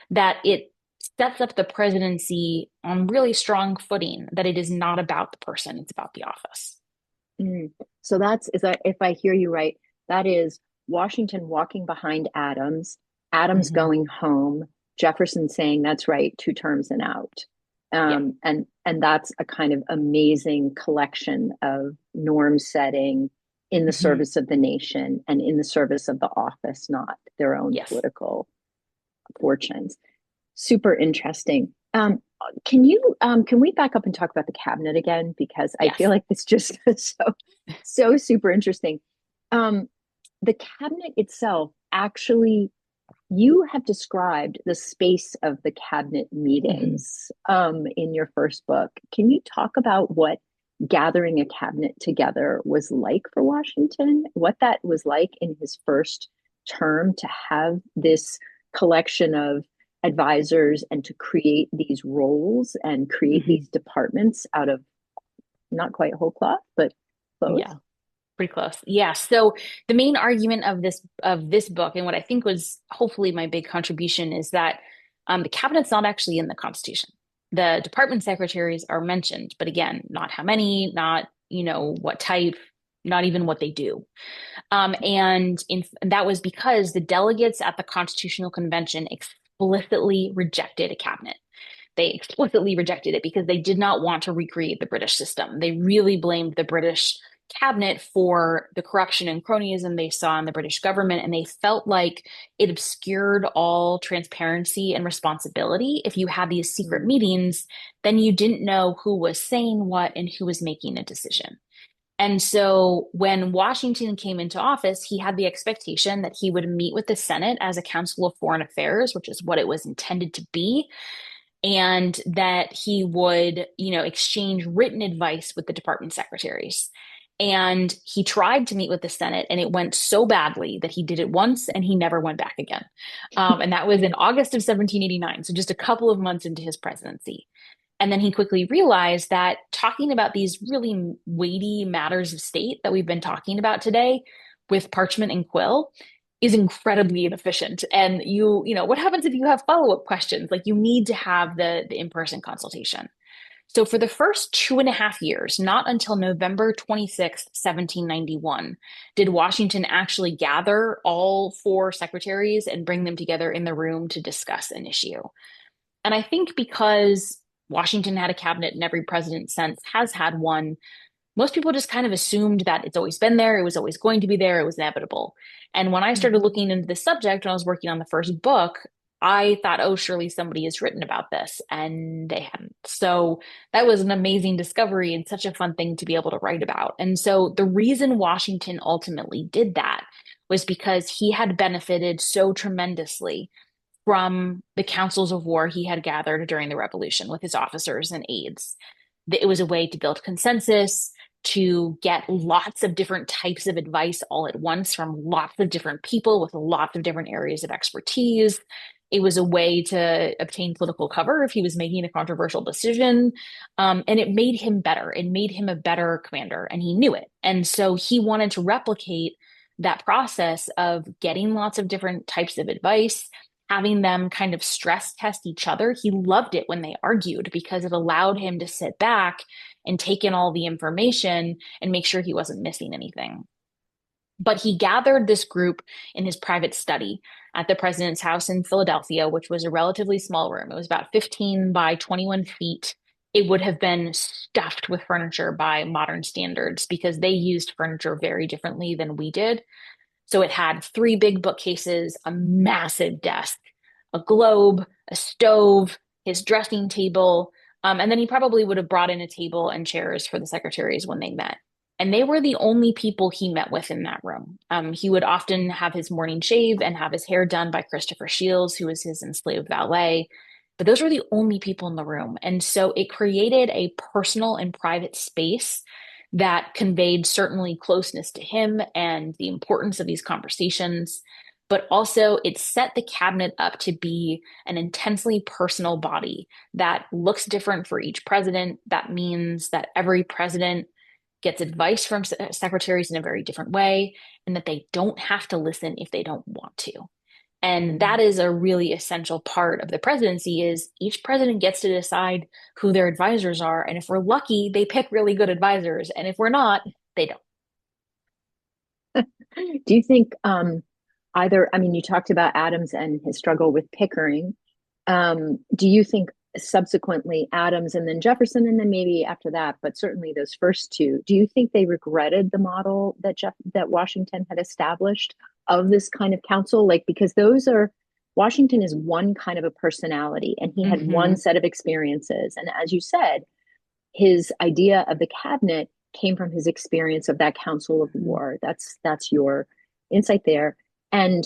B: that it sets up the presidency on really strong footing, that it is not about the person, it's about the office.
A: mm. So is that, if I hear you right, that is Washington walking behind Adams, Adams
B: Mhm.
A: going home, Jefferson saying that's right, two terms and out.
B: Yeah.
A: And that's a kind of amazing collection of norm setting in the
B: Mhm.
A: service of the nation and in the service of the office, not their own
B: Yes.
A: political fortunes. Super interesting. Can we back up and talk about the cabinet again? Because I feel
B: Yes.
A: like it's just so super interesting. Um, the cabinet itself, actually, you have described the space of the cabinet
B: Mhm.
A: meetings in your first book. Can you talk about what gathering a cabinet together was like for Washington? What that was like in his first term to have this collection of advisors and to create these roles and create
B: Mhm.
A: these departments out of not quite whole cloth, but close.
B: Yeah, pretty close. Yeah. So the main argument of this book, and what I think was hopefully my big contribution, is that the cabinet's not actually in the Constitution. The department secretaries are mentioned, but again, not how many, not what type, not even what they do. And that was because the delegates at the Constitutional Convention explicitly rejected a cabinet. They explicitly rejected it because they did not want to recreate the British system. They really blamed the British cabinet for the corruption and cronyism they saw in the British government, and they felt like it obscured all transparency and responsibility. If you had these secret
A: Mm.
B: meetings, then you didn't know who was saying what and who was making a decision. And so when Washington came into office, he had the expectation that he would meet with the Senate as a Council of Foreign Affairs, which is what it was intended to be, and that he would, exchange written advice with the department secretaries. And he tried to meet with the Senate, and it went so badly that he did it once and he never went back again. And that was in August of 1789, so just a couple of months into his presidency. And then he quickly realized that talking about these really weighty matters of state that we've been talking about today with parchment and quill is incredibly inefficient. And what happens if you have follow-up questions? Like, you need to have the in-person consultation. So for the first 2.5 years, not until November 26th, 1791, did Washington actually gather all four secretaries and bring them together in the room to discuss an issue. And I think because Washington had a cabinet and every president since has had one, most people just kind of assumed that it's always been there, it was always going to be there, it was inevitable. And when I started
A: Mhm.
B: looking into the subject when I was working on the first book, I thought, oh, surely somebody has written about this, and they hadn't. So that was an amazing discovery and such a fun thing to be able to write about. And so the reason Washington ultimately did that was because he had benefited so tremendously from the councils of war he had gathered during the revolution with his officers and aides. It was a way to build consensus, to get lots of different types of advice all at once from lots of different people with lots of different areas of expertise. It was a way to obtain political cover if he was making a controversial decision. And it made him better. It made him a better commander, and he knew it. And so he wanted to replicate that process of getting lots of different types of advice, having them kind of stress test each other. He loved it when they argued because it allowed him to sit back and take in all the information and make sure he wasn't missing anything. But he gathered this group in his private study at the president's house in Philadelphia, which was a relatively small room. It was about 15 by 21 feet. It would have been stuffed with furniture by modern standards because they used furniture very differently than we did. So it had three big bookcases, a massive desk, a globe, a stove, his dressing table, and then he probably would have brought in a table and chairs for the secretaries when they met. And they were the only people he met with in that room. He would often have his morning shave and have his hair done by Christopher Shields, who was his enslaved valet. But those were the only people in the room. And so it created a personal and private space that conveyed certainly closeness to him and the importance of these conversations. But also, it set the cabinet up to be an intensely personal body that looks different for each president. That means that every president gets advice from secretaries in a very different way, and that they don't have to listen if they don't want to. And that is a really essential part of the presidency is each president gets to decide who their advisors are. And if we're lucky, they pick really good advisors. And if we're not, they don't.
A: Do you think either, I mean, you talked about Adams and his struggle with Pickering. Do you think subsequently Adams and then Jefferson and then maybe after that, but certainly those first two, do you think they regretted the model that Washington had established of this kind of council? Like, because those are Washington is one kind of a personality and he had one
B: Mm-hmm.
A: set of experiences. And as you said, his idea of the cabinet came from his experience of that council of war. That's your insight there. And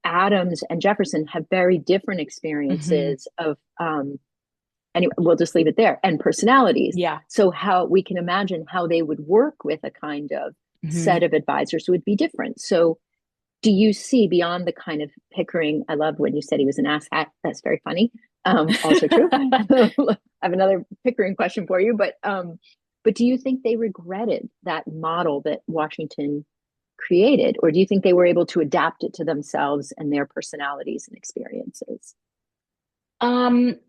A: Adams and Jefferson have very different
B: Mm-hmm.
A: experiences of anyway, we'll just leave it there, and personalities.
B: Yeah.
A: So how we can imagine how they would work with a kind of
B: Mm-hmm.
A: set of advisors would be different. So do you see beyond the kind of Pickering? I love when you said he was an asshat. That's very funny. Also true. I have another Pickering question for you, but do you think they regretted that model that Washington created, or do you think they were able to adapt it to themselves and their personalities and experiences?
B: Um,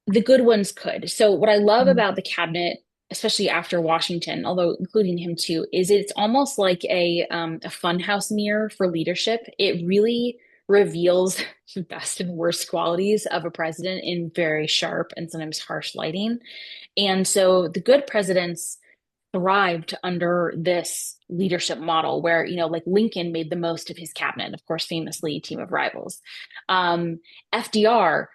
B: the good ones could. So what I love
A: Mm,
B: about the cabinet, especially after Washington, although including him too, is it's almost like a funhouse mirror for leadership. It really reveals the best and worst qualities of a president in very sharp and sometimes harsh lighting. And so the good presidents thrived under this leadership model where, like Lincoln made the most of his cabinet, of course, famously team of rivals. FDR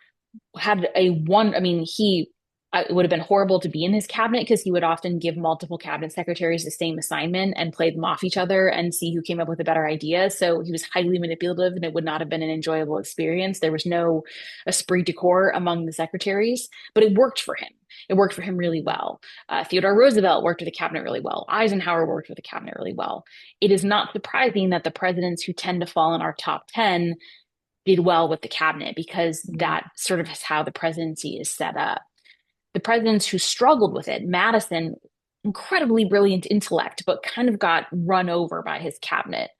B: had a one, I mean, it would have been horrible to be in his cabinet because he would often give multiple cabinet secretaries the same assignment and play them off each other and see who came up with a better idea. So he was highly manipulative and it would not have been an enjoyable experience. There was no esprit de corps among the secretaries, but it worked for him. It worked for him really well. Theodore Roosevelt worked with the cabinet really well. Eisenhower worked with the cabinet really well. It is not surprising that the presidents who tend to fall in our top 10 did well with the cabinet because
A: mm,
B: that sort of is how the presidency is set up. The presidents who struggled with it, Madison, incredibly brilliant intellect, but kind of got run over by his cabinet.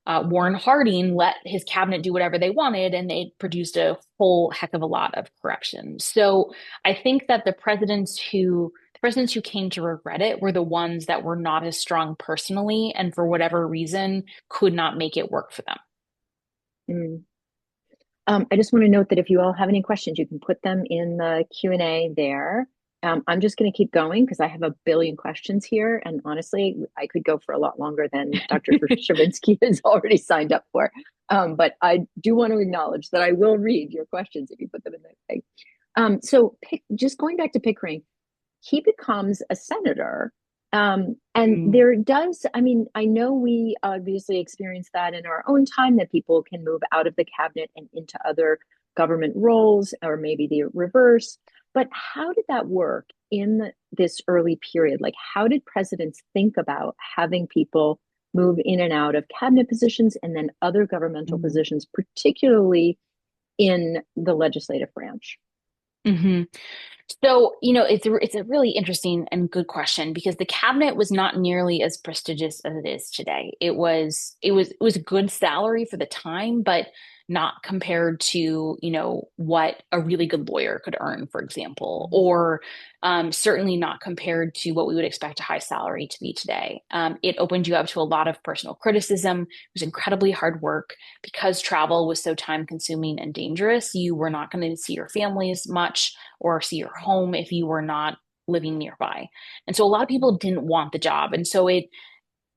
B: Warren Harding let his cabinet do whatever they wanted, and they produced a whole heck of a lot of corruption. So I think that the presidents who came to regret it were the ones that were not as strong personally, and for whatever reason, could not make it work for them.
A: mm. I just want to note that if you all have any questions, you can put them in the Q&A there. I'm just going to keep going because I have a billion questions here. And honestly, I could go for a lot longer than Dr. Chervinsky has already signed up for. But I do want to acknowledge that I will read your questions if you put them in that thing. Just going back to Pickering, he becomes a senator. And
B: Mm.
A: there does, I mean, I know we obviously experience that in our own time that people can move out of the cabinet and into other government roles, or maybe the reverse. But how did that work in this early period? Like, how did presidents think about having people move in and out of cabinet positions and then other governmental
B: Mm.
A: positions, particularly in the legislative branch?
B: Hmm. So, it's a really interesting and good question because the cabinet was not nearly as prestigious as it is today. It was a good salary for the time, but not compared to, what a really good lawyer could earn, for example, or certainly not compared to what we would expect a high salary to be today. It opened you up to a lot of personal criticism. It was incredibly hard work because travel was so time consuming and dangerous. You were not going to see your families much or see your home if you were not living nearby. And so a lot of people didn't want the job. And so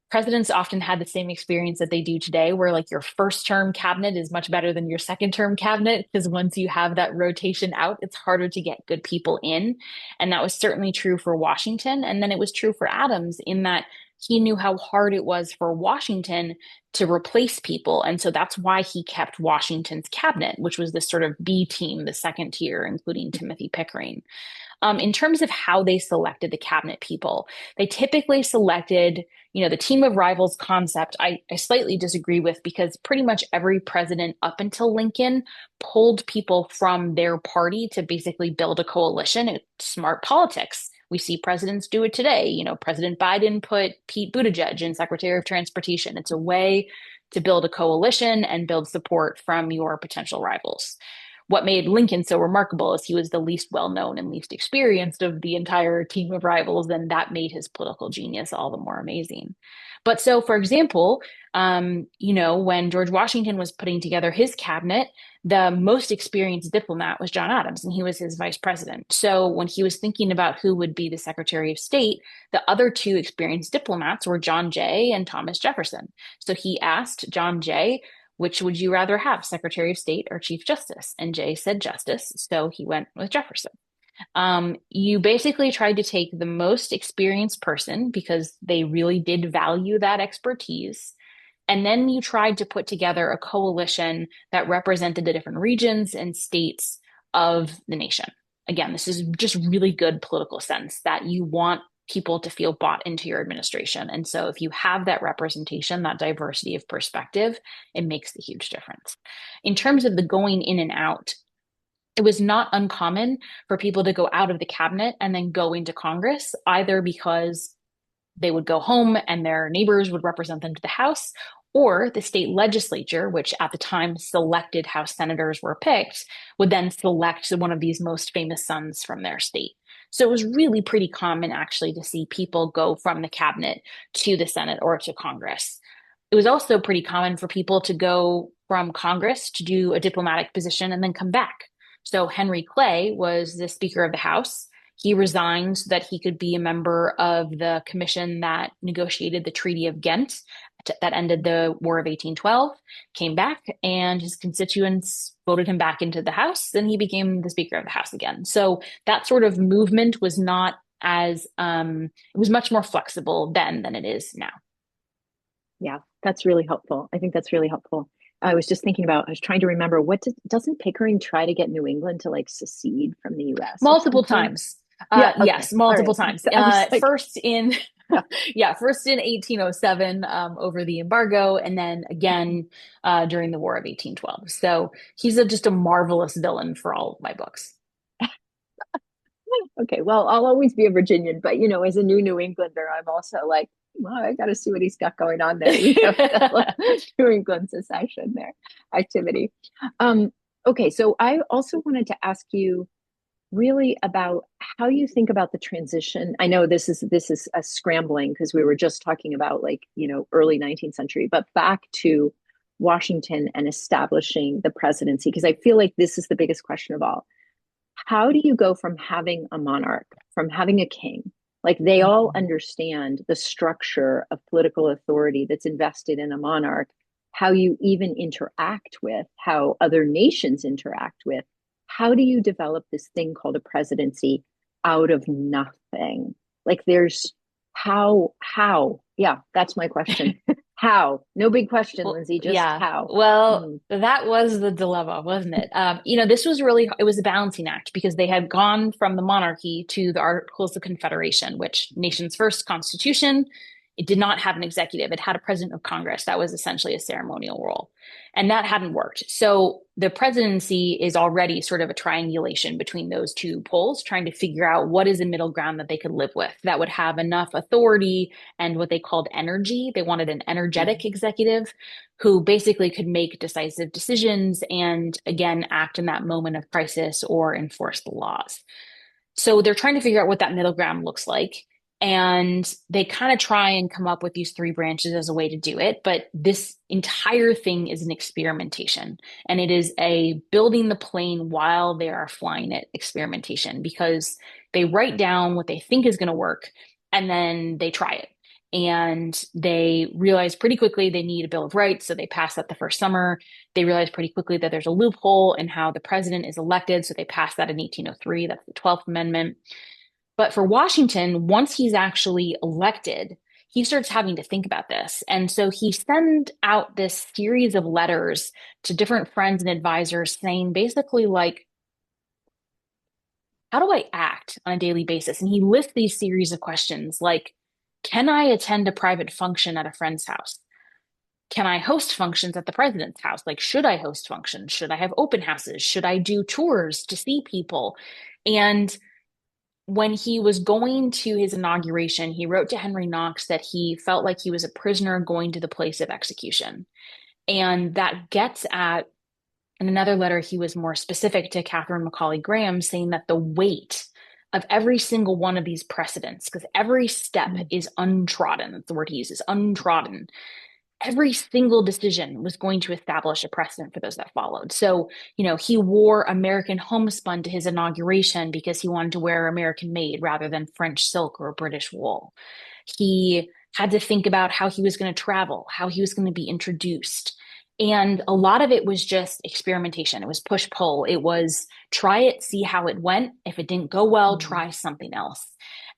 B: presidents often had the same experience that they do today, where like your first term cabinet is much better than your second term cabinet, because once you have that rotation out, it's harder to get good people in. And that was certainly true for Washington. And then it was true for Adams in that he knew how hard it was for Washington to replace people. And so that's why he kept Washington's cabinet, which was this sort of B team, the second tier, including Timothy Pickering. In terms of how they selected the cabinet people, they typically selected, the team of rivals concept. I slightly disagree with because pretty much every president up until Lincoln pulled people from their party to basically build a coalition. It's smart politics. We see presidents do it today. President Biden put Pete Buttigieg in Secretary of Transportation. It's a way to build a coalition and build support from your potential rivals. What made Lincoln so remarkable is he was the least well known and least experienced of the entire team of rivals, and that made his political genius all the more amazing. But so, for example, when George Washington was putting together his cabinet, the most experienced diplomat was John Adams, and he was his vice president. So when he was thinking about who would be the Secretary of State, the other two experienced diplomats were John Jay and Thomas Jefferson. So he asked John Jay, which would you rather have, Secretary of State or Chief Justice? And Jay said Justice, so he went with Jefferson. You basically tried to take the most experienced person because they really did value that expertise. And then you tried to put together a coalition that represented the different regions and states of the nation. Again, this is just really good political sense that you want people to feel bought into your administration. And so if you have that representation, that diversity of perspective, it makes a huge difference. In terms of the going in and out, it was not uncommon for people to go out of the cabinet and then go into Congress, either because they would go home and their neighbors would represent them to the House, or the state legislature, which at the time selected how senators were picked, would then select one of these most famous sons from their state. So it was really pretty common actually to see people go from the cabinet to the Senate or to Congress. It was also pretty common for people to go from Congress to do a diplomatic position and then come back. So Henry Clay was the Speaker of the House. He resigned so that he could be a member of the commission that negotiated the Treaty of Ghent that ended the War of 1812, came back, and his constituents voted him back into the House, and he became the Speaker of the House again. So that sort of movement was not as, it was much more flexible then than it is now.
A: Yeah, that's really helpful. I think that's really helpful. I was just thinking about, I was trying to remember doesn't Pickering try to get New England to like secede from the US or
B: Multiple
A: something?
B: times.
A: Yeah, okay.
B: Yes,
A: All
B: multiple
A: right.
B: times.
A: I was like,
B: First in,
A: yeah,
B: yeah, first in 1807 over the embargo, and then again during the War of 1812. So he's just a marvelous villain for all of my books.
A: okay. Well, I'll always be a Virginian, but as a New Englander, I'm also like, well, I got to see what he's got going on there. New England secession there, activity. Um, okay, so I also wanted to ask you really about how you think about the transition. I know this is a scrambling because we were just talking about like, early 19th century, but back to Washington and establishing the presidency, because I feel like this is the biggest question of all. How do you go from having a monarch, from having a king? Like they all understand the structure of political authority that's invested in a monarch, how you even interact with, how other nations interact with. How do you develop this thing called a presidency out of nothing? Like there's yeah, that's my question. How? No big question,
B: Well,
A: Lindsay, just
B: yeah.
A: how.
B: Well,
A: Mm,
B: that was the dilemma, wasn't it? This was it was a balancing act because they had gone from the monarchy to the Articles of Confederation, which nation's first constitution. It did not have an executive. It had a president of Congress. That was essentially a ceremonial role. And that hadn't worked. So the presidency is already sort of a triangulation between those two poles, trying to figure out what is a middle ground that they could live with that would have enough authority and what they called energy. They wanted an energetic executive who basically could make decisive decisions and, again, act in that moment of crisis or enforce the laws. So they're trying to figure out what that middle ground looks like. And they kind of try and come up with these three branches as a way to do it. But this entire thing is an experimentation. And it is a building the plane while they are flying it experimentation because they write down what they think is going to work and then they try it. And they realize pretty quickly they need a Bill of Rights. So they pass that the first summer. They realize pretty quickly that there's a loophole in how the president is elected. So they passed that in 1803. That's the 12th Amendment. But for Washington, once he's actually elected, he starts having to think about this. And so he sends out this series of letters to different friends and advisors saying basically like, how do I act on a daily basis? And he lists these series of questions like, can I attend a private function at a friend's house? Can I host functions at the president's house? Like, should I host functions? Should I have open houses? Should I do tours to see people? And when he was going to his inauguration, he wrote to Henry Knox that he felt like he was a prisoner going to the place of execution. And that gets at, in another letter, he was more specific to Catherine Macaulay Graham, saying that the weight of every single one of these precedents, because every step is untrodden, that's the word he uses, untrodden. Every single decision was going to establish a precedent for those that followed. So, he wore American homespun to his inauguration because he wanted to wear American made rather than French silk or British wool. He had to think about how he was going to travel, how he was going to be introduced. And a lot of it was just experimentation. It was push pull. It was try it, see how it went. If it didn't go well, try something else.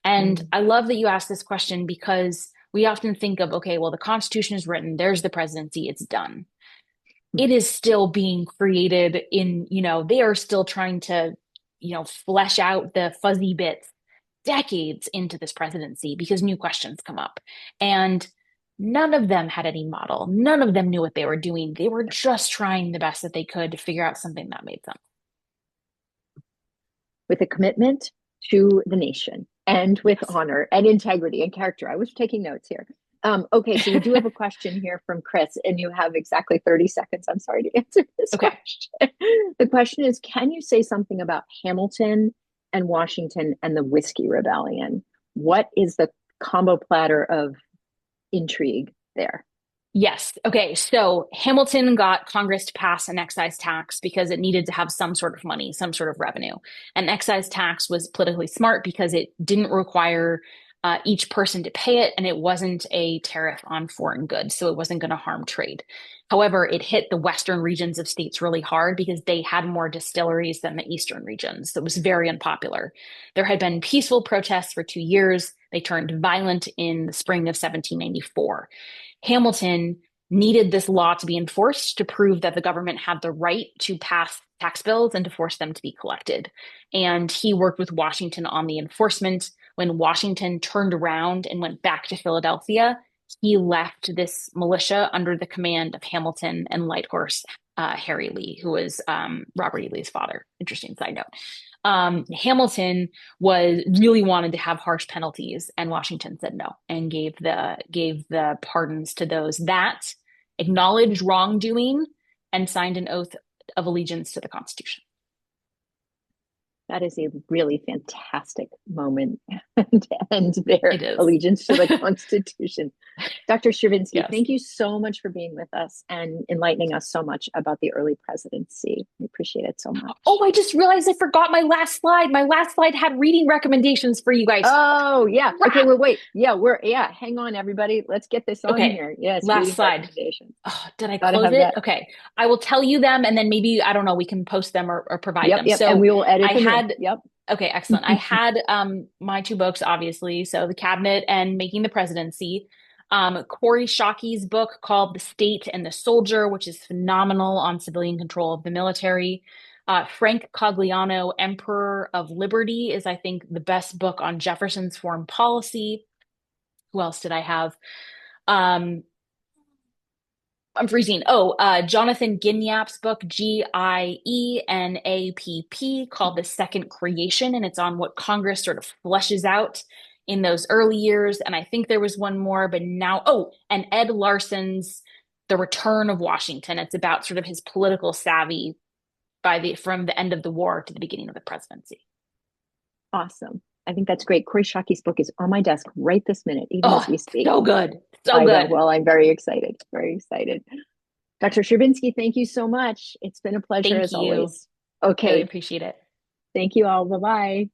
B: And I love that you asked this question because we often think of, okay, well, the Constitution is written, there's the presidency, it's done. It is still being created they are still trying to, flesh out the fuzzy bits decades into this presidency because new questions come up. And none of them had any model. None of them knew what they were doing. They were just trying the best that they could to figure out something that made sense.
A: With a commitment to the nation and with
B: Yes.
A: honor and integrity and character. I was taking notes here. Okay, so we do have a question here from Chris, and you have exactly 30 seconds. I'm sorry to answer this
B: Okay.
A: question. The question is, can you say something about Hamilton and Washington and the Whiskey Rebellion? What is the combo platter of intrigue there?
B: Yes. Okay. So Hamilton got Congress to pass an excise tax because it needed to have some sort of money, some sort of revenue. An excise tax was politically smart because it didn't require each person to pay it, and it wasn't a tariff on foreign goods, so it wasn't going to harm trade. However, it hit the western regions of states really hard because they had more distilleries than the eastern regions. So it was very unpopular. There had been peaceful protests for 2 years. They turned violent in the spring of 1794. Hamilton needed this law to be enforced to prove that the government had the right to pass tax bills and to force them to be collected. And he worked with Washington on the enforcement. When Washington turned around and went back to Philadelphia, he left this militia under the command of Hamilton and Light Horse Harry Lee, who was Robert E. Lee's father. Interesting side note. Hamilton was really wanted to have harsh penalties, and Washington said no and gave the pardons to those that acknowledged wrongdoing and signed an oath of allegiance to the Constitution.
A: That is a really fantastic moment to end their
B: It is.
A: allegiance to the Constitution. Dr. Chervinsky,
B: Yes.
A: thank you so much for being with us and enlightening us so much about the early presidency. We appreciate it so much.
B: Oh, I just realized I forgot my last slide. My last slide had reading recommendations for you guys.
A: Oh, yeah. Okay, well, wait. Yeah, hang on, everybody. Let's get this on
B: Okay.
A: here. Yes,
B: Last
A: reading
B: slide.
A: recommendations.
B: Oh, did I
A: Gotta
B: close
A: have
B: it?
A: that.
B: Okay. I will tell you them and then maybe, I don't know, we can post them or provide them.
A: Yep,
B: So
A: and we will edit
B: I
A: them in.
B: had,
A: Yep.
B: okay, excellent. I had my two books, obviously. So The Cabinet and Making the Presidency. Corey Shockey's book called The State and the Soldier, which is phenomenal on civilian control of the military. Frank Cogliano, Emperor of Liberty, is, I think, the best book on Jefferson's foreign policy. Who else did I have? Um, I'm freezing. Oh, Jonathan Ginnap's book, Gienapp, called The Second Creation, and it's on what Congress sort of fleshes out in those early years. And I think there was one more, but now, oh, and Ed Larson's The Return of Washington. It's about sort of his political savvy from the end of the war to the beginning of the presidency.
A: Awesome. I think that's great. Corey Shockey's book is on my desk right this minute, even as we speak.
B: So good. So
A: I
B: good.
A: know. Well, I'm very excited. Very excited. Dr. Chervinsky, thank you so much. It's been a pleasure
B: Thank
A: as
B: you.
A: always. Okay.
B: Really appreciate it.
A: Thank you all. Bye-bye.